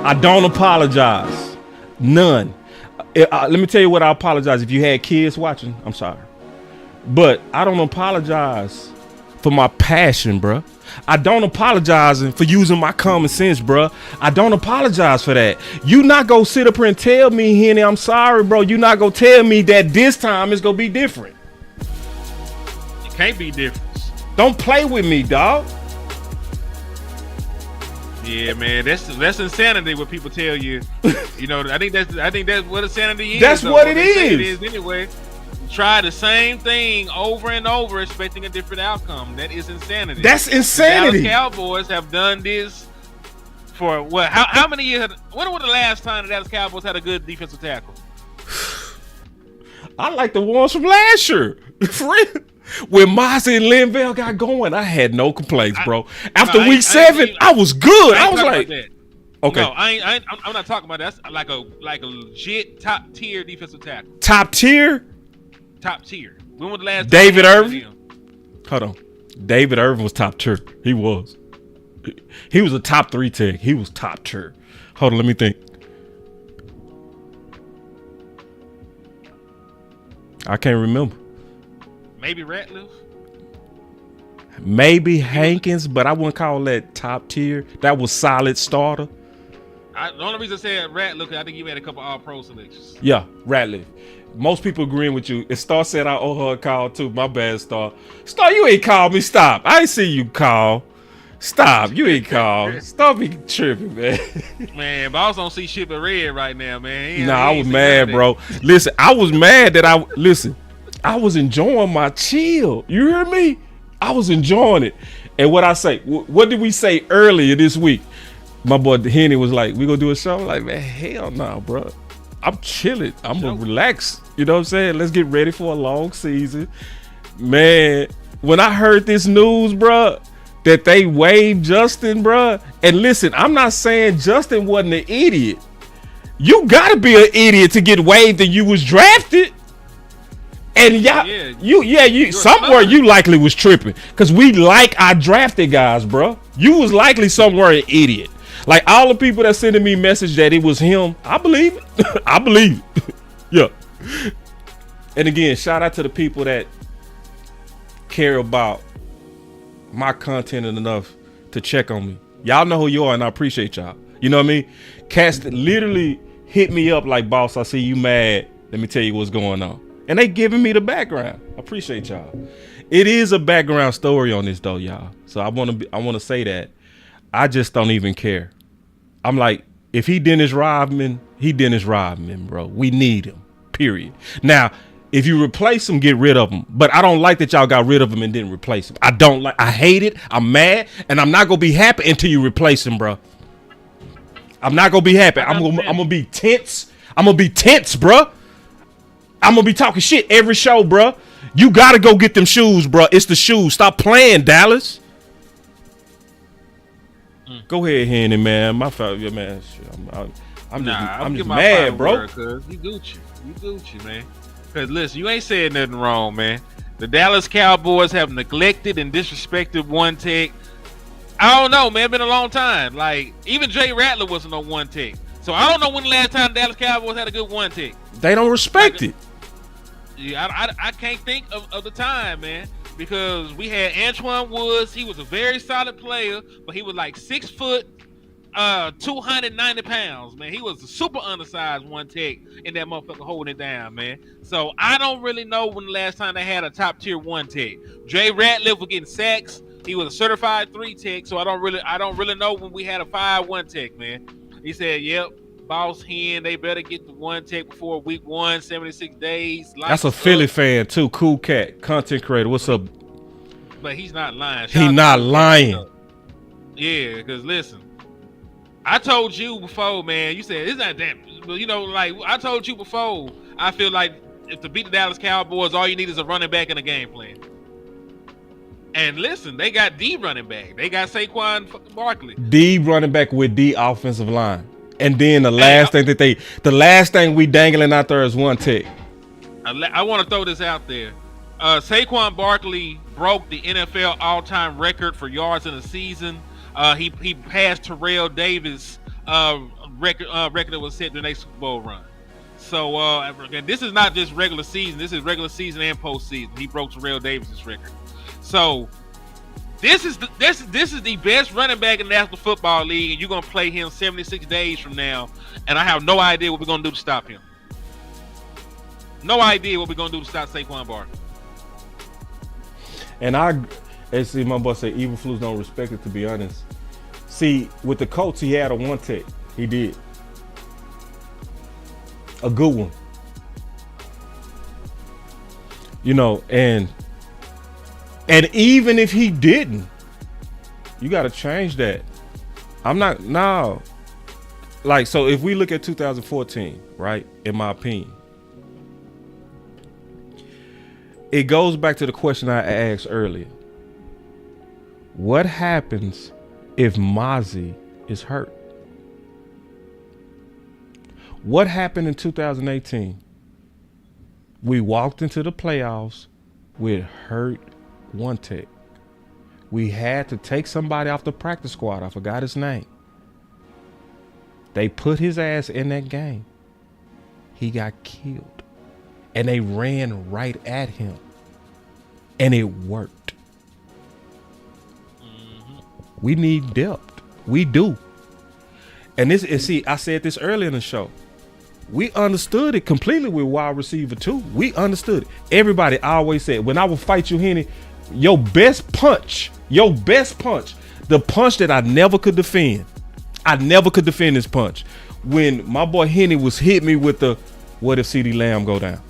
I don't apologize. None. Let me tell you what I apologize. If you had kids watching, I'm sorry. But I don't apologize for my passion, bruh. I don't apologize for using my common sense, bruh. I don't apologize for that. You not gonna sit up here and tell me, Henny, I'm sorry, bro. You not gonna tell me that this time it's gonna be different. It can't be different. Don't play with me, dog. Yeah, man, that's insanity. What people tell you, I think that's what insanity is. That's what it is. It is anyway. Try the same thing over and over, expecting a different outcome. That is insanity. That's insanity. The Dallas Cowboys have done this for what? How many years? When was the last time the Dallas Cowboys had a good defensive tackle? I like the ones from last year. When Mazi and Linville got going, I had no complaints, bro. After week 7, I was good. I was like, okay. No, I'm not talking about that. That's like a legit top tier defensive tackle. Top tier. When was the last? David Irvin. Hold on. David Irvin was top tier. He was. He was a top 3 tech. He was top tier. Hold on, let me think. I can't remember. Maybe Ratliff. Maybe Hankins, but I wouldn't call that top tier. That was solid starter. The only reason I said Ratliff, I think you made a couple All-Pro selections. Yeah, Ratliff. Most people agreeing with you. And Star said I owe her a call too. My bad, Star. Star, you ain't called me. Stop. I ain't see you call. Stop. You ain't called. Stop be tripping, man. Man, Boss don't see shit but red right now, man. I was mad, bro. Listen, I was mad that I was enjoying my chill. You hear me? I was enjoying it. And what I say, what did we say earlier this week? My boy Henny was like, we gonna do a show? I'm like, man, hell no, bro. I'm chilling. I'm gonna relax. You know what I'm saying? Let's get ready for a long season. Man, when I heard this news, bro, that they waived Justin, bro. And listen, I'm not saying Justin wasn't an idiot. You gotta be an idiot to get waived and you was drafted. And you somewhere you likely was tripping. Cause we like our drafted guys, bro. You was likely somewhere an idiot. Like all the people that sending me message that it was him, I believe it. I believe it. Yeah. And again, shout out to the people that care about my content enough to check on me. Y'all know who you are, and I appreciate y'all. You know what I mean? Cast literally hit me up like, boss, I see you mad. Let me tell you what's going on. And they giving me the background. I appreciate y'all. It is a background story on this though, y'all. So I want to say that. I just don't even care. I'm like, if he Dennis Rodman, he Dennis Rodman, bro. We need him, period. Now, if you replace him, get rid of him. But I don't like that y'all got rid of him and didn't replace him. I hate it. I'm mad. And I'm not going to be happy until you replace him, bro. I'm not going to be happy. I'm going to be tense. I'm going to be tense, bro. I'm going to be talking shit every show, bro. You got to go get them shoes, bro. It's the shoes. Stop playing, Dallas. Go ahead, Henny, man. My fault, yeah, man. I'm just mad, bro. Cause you Gucci, man. Cause listen, you ain't said nothing wrong, man. The Dallas Cowboys have neglected and disrespected one tech. I don't know, man. It's been a long time. Like even Jay Rattler wasn't on one tech. So I don't know when the last time the Dallas Cowboys had a good one tech. They don't respect it. Yeah, I can't think of the time, man. Because we had Antoine Woods. He was a very solid player, but he was like 6 foot, 290 pounds, man. He was a super undersized one tech in that motherfucker holding it down, man. So I don't really know when the last time they had a top tier one tech. Jay Ratliff was getting sacks. He was a certified 3 tech, so I don't really know when we had a 5-1 tech, man. He said, "Yep, Boss Hen, they better get the one tech before week 1, 76 days." That's a Philly fan too. Cool cat, content creator. What's up? But he's not lying. He not lying. Yeah, because listen, I told you before, man. You said it's not that, but you know, like I told you before. I feel like if to beat the Dallas Cowboys, all you need is a running back and a game plan. And listen, they got D running back. They got Saquon Barkley. D running back with D offensive line. And then the last thing we dangling out there is one tech. I want to throw this out there. Saquon Barkley broke the NFL all-time record for yards in a season. He passed Terrell Davis' record that was set during their Super Bowl run. So again, this is not just regular season. This is regular season and postseason. He broke Terrell Davis' record. So this is the best running back in the National Football League, and you're gonna play him 76 days from now, and I have no idea what we're gonna do to stop him. No idea what we're gonna do to stop Saquon Barkley. And as see my boy say, evil flus don't respect it. To be honest, see with the Colts, he had a one tech. He did a good one. You know, and even if he didn't, you got to change that. I'm not now. Like, so if we look at 2014, right? In my opinion, it goes back to the question I asked earlier. What happens if Mazi is hurt? What happened in 2018? We walked into the playoffs with hurt one tech. We had to take somebody off the practice squad. I forgot his name. They put his ass in that game. He got killed. And they ran right at him. And it worked. We need depth. We do. And this is, see, I said this earlier in the show. We understood it completely with wide receiver too. We understood it. Everybody always said, when I will fight you, Henny, your best punch, the punch that I never could defend. I never could defend this punch. When my boy Henny was hit me with the, what if CeeDee Lamb go down?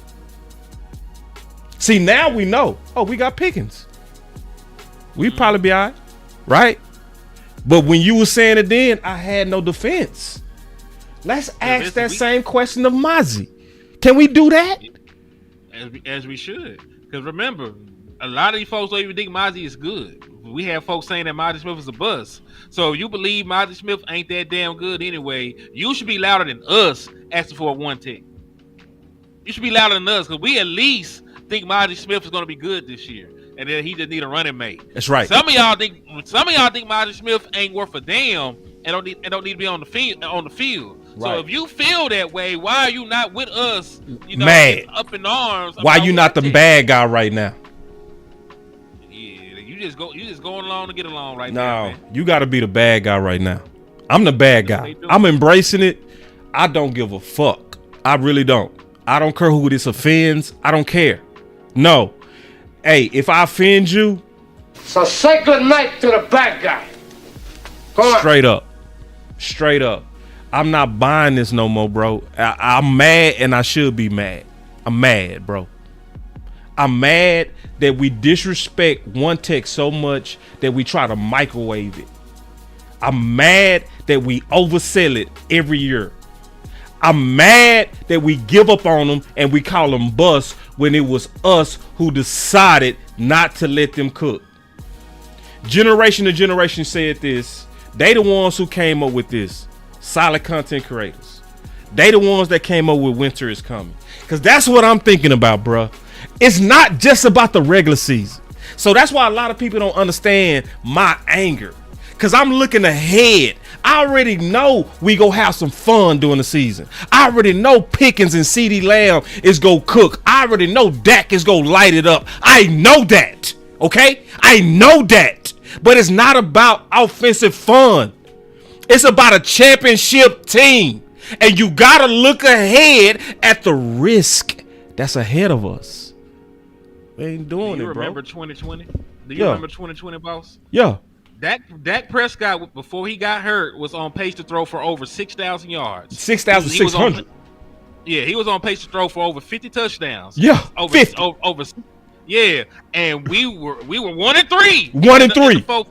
See, now we know. Oh, we got Pickens. We'd probably be all right? But when you were saying it then, I had no defense. Let's ask that same question of Mazi. Can we do that? As we should. Because remember, a lot of these folks don't even think Mazi is good. We have folks saying that Mazi Smith is a bust. So if you believe Mazi Smith ain't that damn good anyway, you should be louder than us asking for a one tick. You should be louder than us because we at least think Mazi Smith is going to be good this year. And then he just need a running mate. That's right. Some of y'all think Mazi Smith ain't worth a damn and don't need to be on the field. Right. So if you feel that way, why are you not with us? You know, mad, up in arms. Why you not the bad guy right now? Yeah, you just going along to get along right No, now. Man. you got to be the bad guy right now. I'm the bad guy. I'm embracing it. I don't give a fuck. I really don't. I don't care who this offends. I don't care. No. Hey, if I offend you, so say good night to the bad guy. Go on. Straight up. I'm not buying this no more, bro. I'm mad, and I should be mad. I'm mad, bro. I'm mad that we disrespect One Tech so much that we try to microwave it. I'm mad that we oversell it every year. I'm mad that we give up on them and we call them bust when it was us who decided not to let them cook. Generation to generation said this. They the ones who came up with this. Solid content creators. They the ones that came up with winter is coming. Because that's what I'm thinking about, bruh. It's not just about the regular season. So that's why a lot of people don't understand my anger. Because I'm looking ahead. I already know we go have some fun during the season. I already know Pickens and CeeDee Lamb is go cook. I already know Dak is go light it up. I know that. Okay? I know that. But it's not about offensive fun. It's about a championship team. And you got to look ahead at the risk that's ahead of us. We ain't doing it, bro. Do you remember 2020? Do you remember 2020, boss? Yeah. Dak Prescott, before he got hurt, was on pace to throw for over 6,000 yards. 6,600. Yeah, he was on pace to throw for over 50 touchdowns. Yeah, over 50. Over. Yeah, and we were 1-3. 1-3.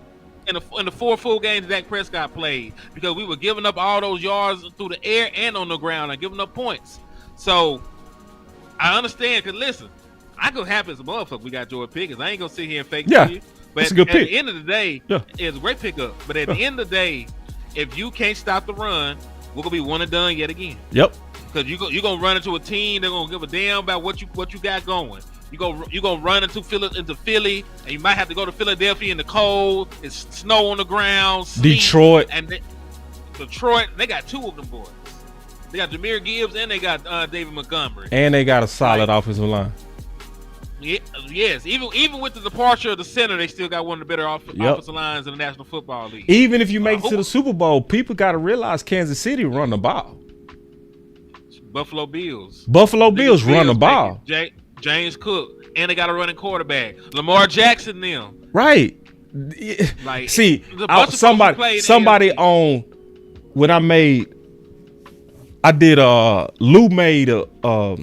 In the 4 full games Dak Prescott played, because we were giving up all those yards through the air and on the ground and giving up points. So I understand, because listen, I go happy as a motherfucker we got Jordan Pickens. I ain't gonna sit here and fake to you. But that's a good at pick. the end of the day, it's a great pickup. But at the end of the day, if you can't stop the run, we're gonna be one and done yet again. Yep. Because you're gonna run into a team they're gonna give a damn about what you got going. You gonna run into Philly, and you might have to go to Philadelphia in the cold. It's snow on the ground. Sleet, Detroit, they got 2 of them boys. They got Jahmyr Gibbs and they got David Montgomery, and they got a solid offensive line. Yeah, yes. Even with the departure of the center, they still got one of the better offensive lines in the National Football League. Even if you make it to the Super Bowl, people got to realize Kansas City run the ball. Buffalo Bills run the ball. James Cook, and they got a running quarterback, Lamar Jackson. Them right. Like, see, somebody on when I did Lou made a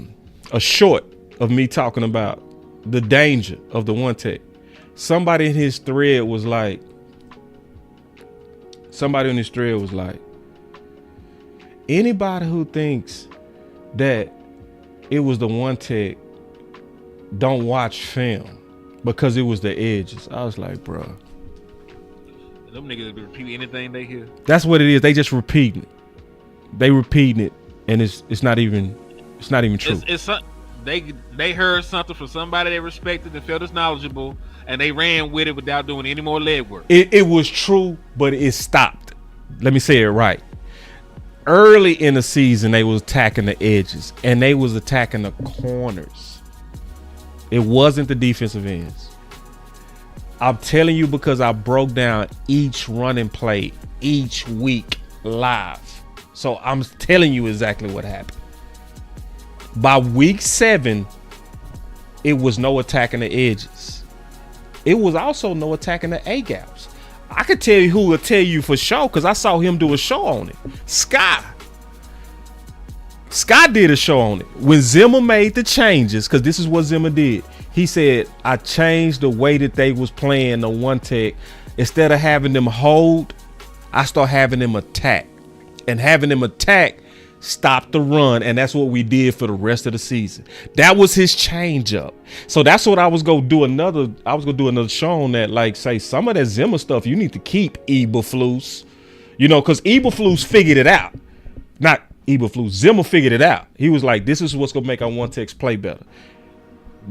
short of me talking about the danger of the One Tech. Somebody in his thread was like, anybody who thinks that it was the One Tech don't watch film because it was the edges. I was like, bro, them niggas repeat anything they hear. That's what it is. They just repeating it. They repeating it, and it's not even true. They heard something from somebody they respected and felt as knowledgeable, and they ran with it without doing any more legwork. It was true, but it stopped. Let me say it right. Early in the season, they was attacking the edges, and they was attacking the corners. It wasn't the defensive ends. I'm telling you because I broke down each running play each week live. So I'm telling you exactly what happened. By week 7, it was no attacking the edges. It was also no attacking the A-gaps. I could tell you who will tell you for sure because I saw him do a show on it. Sky did a show on it. When Zimmer made the changes, because this is what Zimmer did. He said, I changed the way that they was playing the One Tech. Instead of having them hold, I start having them attack. And having them attack stopped the run, and that's what we did for the rest of the season. That was his change up. So that's what I was gonna do another show on that, like say some of that Zimmer stuff you need to keep Eberflus. Because Eberflus figured it out. Not Eberflus, Zimmer figured it out. He was like, this is what's gonna make our One Techs play better.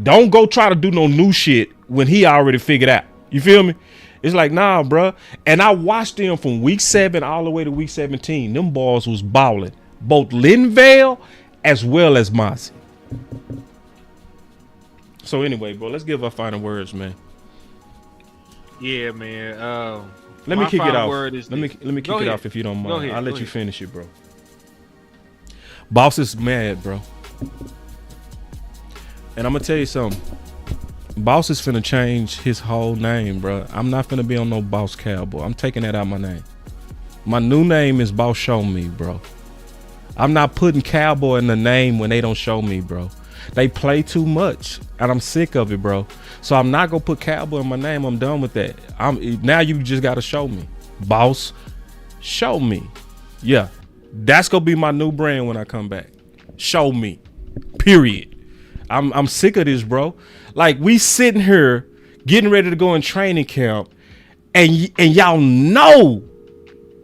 Don't go try to do no new shit when he already figured out. You feel me? It's like, nah, bro. And I watched them from week 7 all the way to week 17. Them balls was balling. Both Linvale as well as Mazi. So anyway, bro, let's give our final words, man. Yeah, man. Let me kick it off. Let me kick it off if you don't mind. I'll let you finish it, bro. Boss is mad, bro. And I'm gonna tell you something. Boss is finna change his whole name, bro. I'm not finna be on no Boss Cowboy. I'm taking that out of my name. My new name is Boss Show Me, bro. I'm not putting Cowboy in the name when they don't show me, bro. They play too much, and I'm sick of it, bro. So I'm not gonna put Cowboy in my name. I'm done with that. Now you just gotta show me, Boss. Show me. Yeah, that's gonna be my new brand when I come back. Show me. Period. I'm sick of this, bro. Like, we sitting here getting ready to go in training camp, and y'all know.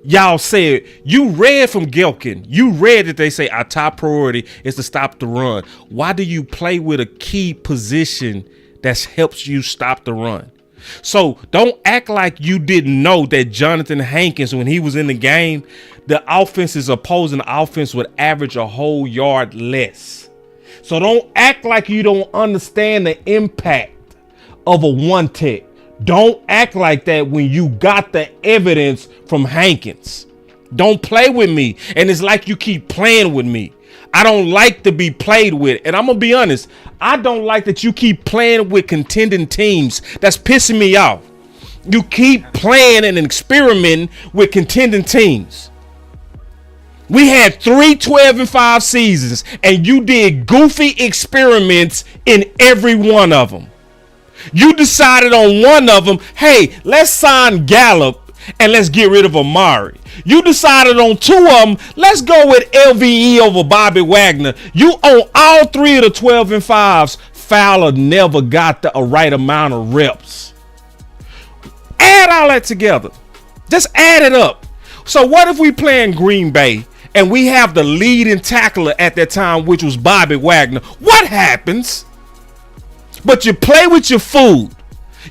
Y'all said, you read from Gelkin. You read that they say our top priority is to stop the run. Why do you play with a key position that helps you stop the run? So don't act like you didn't know that Jonathan Hankins, when he was in the game, the opposing offense would average a whole yard less. So don't act like you don't understand the impact of a one tech. Don't act like that when you got the evidence from Hankins. Don't play with me. And it's like you keep playing with me. I don't like to be played with. And I'm going to be honest. I don't like that you keep playing with contending teams. That's pissing me off. You keep playing and experimenting with contending teams. We had 3 12-5 seasons, and you did goofy experiments in every one of them. You decided on one of them, hey, let's sign Gallup and let's get rid of Amari. You decided on 2 of them, let's go with LVE over Bobby Wagner. You on all 3 of the 12-5s, Fowler never got the right amount of reps. Add all that together. Just add it up. So what if we play in Green Bay and we have the leading tackler at that time, which was Bobby Wagner? What happens? But you play with your food.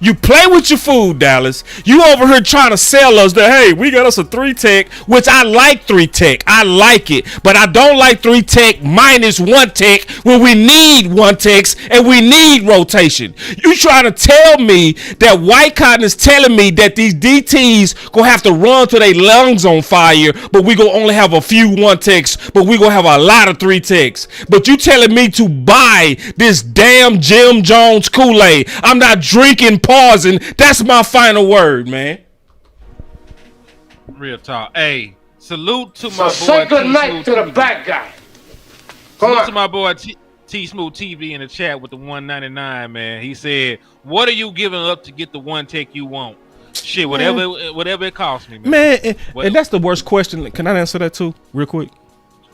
You play with your food, Dallas. You over here trying to sell us that, hey, we got us a 3-tech, which I like 3-tech. I like it. But I don't like 3-tech minus 1-tech when we need 1-techs and we need rotation. You trying to tell me that White Cotton is telling me that these DTs gonna have to run till their lungs on fire, but we gonna only have a few 1-techs, but we gonna have a lot of 3-techs. But you telling me to buy this damn Jim Jones Kool-Aid. I'm not drinking pausing. That's my final word, man. Real talk. Hey, salute to my boy. Say good night to the bad guy. Salute to my boy T Smooth TV in the chat with the 199, man. He said, "What are you giving up to get the 1-tech you want?" Shit, whatever it costs me, man. Man, and that's the worst question. Can I answer that too, real quick,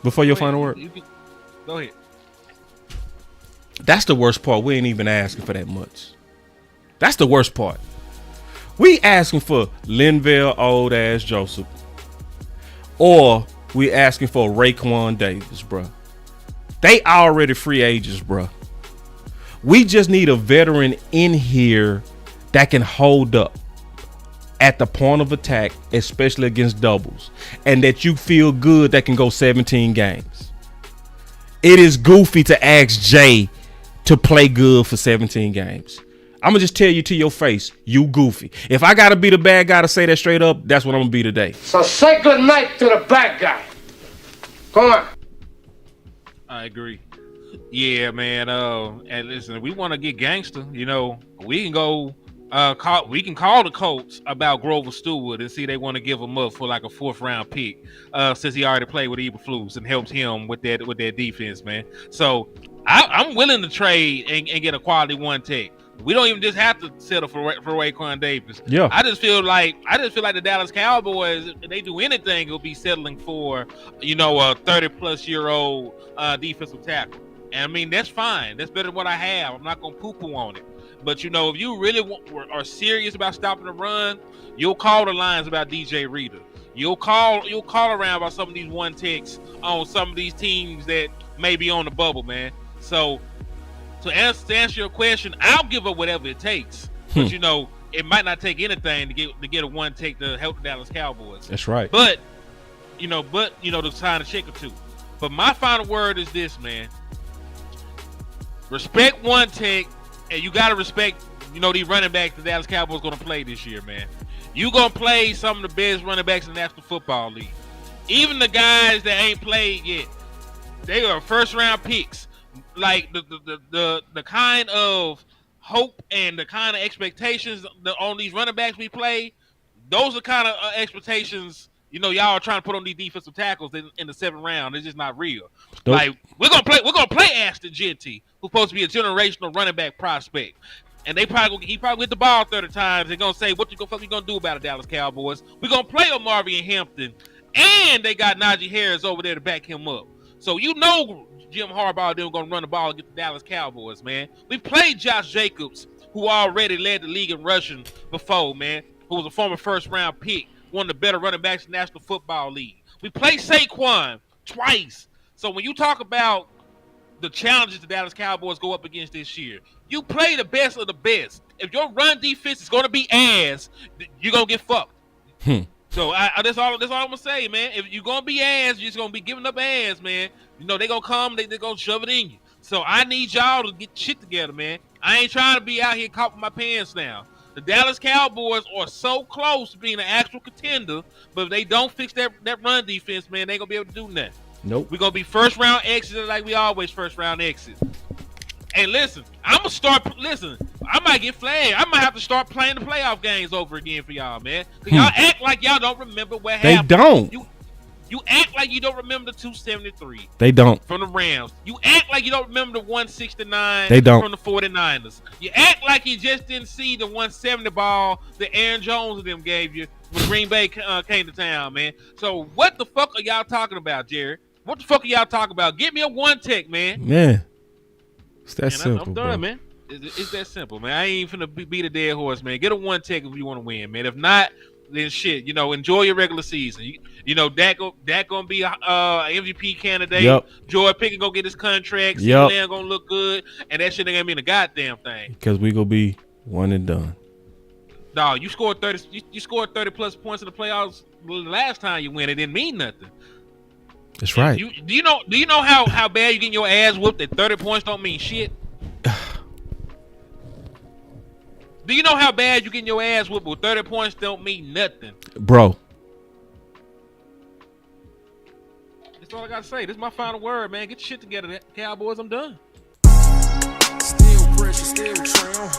before your final word? Go ahead. That's the worst part. We ain't even asking for that much. That's the worst part. We asking for Linville old ass Joseph, or we asking for Raekwon Davis, bro. They already free agents, bro. We just need a veteran in here that can hold up at the point of attack, especially against doubles, and that you feel good that can go 17 games. It is goofy to ask Jay to play good for 17 games. I'm going to just tell you to your face, you goofy. If I got to be the bad guy to say that straight up, that's what I'm going to be today. So say good night to the bad guy. Come on. I agree. Yeah, man. And listen, we want to get gangster. You know, we can go. We can call the Colts about Grover Stewart and see they want to give him up for like a 4th round pick, since he already played with Eberflus and helps him with that defense, man. So I'm willing to trade and get a quality 1-tech. We don't even just have to settle for Raekwon Davis. Yeah. I just feel like the Dallas Cowboys, if they do anything, will be settling for, a 30-plus-year-old defensive tackle. And I mean, that's fine. That's better than what I have. I'm not gonna poo-poo on it. But if you really are serious about stopping the run, you'll call the lines about DJ Reader. You'll call around about some of these 1-techs on some of these teams that may be on the bubble, man. So to answer your question, I'll give up whatever it takes. But it might not take anything to get a 1-tech to help the Dallas Cowboys. That's right. But to sign a check or two. But my final word is this, man. Respect 1-tech, and you gotta respect, these running backs the Dallas Cowboys gonna play this year, man. You gonna play some of the best running backs in the National Football League. Even the guys that ain't played yet, they are 1st-round picks. Like the kind of hope and the kind of expectations on these running backs we play, those are kind of expectations You know, y'all are trying to put on these defensive tackles in the 7th round. It's just not real. Nope. Like we're gonna play Ashton Jeanty, who's supposed to be a generational running back prospect. And he probably get the ball 30 times. They're gonna say, "What you gonna do about it, Dallas Cowboys?" We're gonna play Omari and Hampton, and they got Najee Harris over there to back him up. So you know Jim Harbaugh they're gonna run the ball against the Dallas Cowboys, man. We played Josh Jacobs, who already led the league in rushing before, man. Who was a former 1st-round pick, one of the better running backs in the National Football League. We played Saquon twice. So when you talk about the challenges the Dallas Cowboys go up against this year, you play the best of the best. If your run defense is going to be ass, you're going to get fucked. So that's all I'm going to say, man. If you're going to be ass, you're just going to be giving up ass, man. You know, they're going to come, they're going to shove it in you. So I need y'all to get shit together, man. I ain't trying to be out here caught with my pants now. The Dallas Cowboys are so close to being an actual contender, but if they don't fix that run defense, man, they ain't going to be able to do nothing. Nope. We're going to be 1st-round exits like we always 1st-round exits. And listen, I might get flagged. I might have to start playing the playoff games over again for y'all, man. Because y'all act like y'all don't remember what happened. They don't. You act like you don't remember the 273. They don't. From the Rams. You act like you don't remember the 169 they don't. from the 49ers. You act like you just didn't see the 170 ball that Aaron Jones and them gave you when Green Bay came to town, man. So what the fuck are y'all talking about, Jared? What the fuck are y'all talking about? Get me a 1-tech, man. Man. It's that simple, I'm done, bro. man. It's that simple, man. I ain't finna beat a dead horse, man. Get a 1-tech if you want to win, man. If not, then shit, you know, enjoy your regular season. You know, Dak gonna be a MVP candidate. Yep. Joy Pickett gonna get his contract. Yep. CeeDee gonna look good, and that shit ain't gonna mean a goddamn thing. Because we gonna be one and done. Dog, you scored 30. You scored 30 plus points in the playoffs the last time you win. It didn't mean nothing. That's right. Do you know how bad you getting your ass whooped? That 30 points don't mean shit. Do you know how bad you getting your ass whooped? But 30 points don't mean nothing, bro. That's all I gotta say. This is my final word, man. Get your shit together, Cowboys. I'm done. Still pressure, still trim.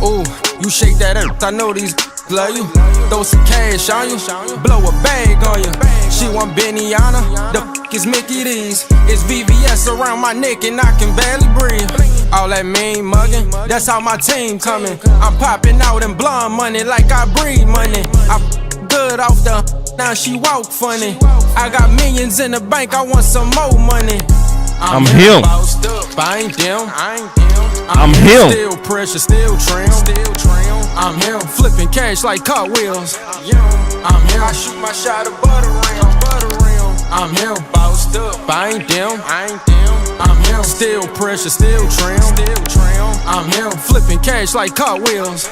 Ooh, you shake that up. I know these love you. Throw some cash on you. Blow a bag on you. She want Benihana. The f is Mickey D's. It's VVS around my neck and I can barely breathe. All that mean mugging, that's how my team coming. I'm popping out in blonde money like I breed money. I good off the, now she walk funny. I got millions in the bank, I want some more money. I'm him. I ain't them. I'm him. Still pressure, still trim. I'm him. Flipping cash like cartwheels. I'm him. I shoot my shot of butter rim. I'm him. Bossed up. I ain't them. I'm him. Still pressure, still trim. I'm him. Flipping cash like cartwheels.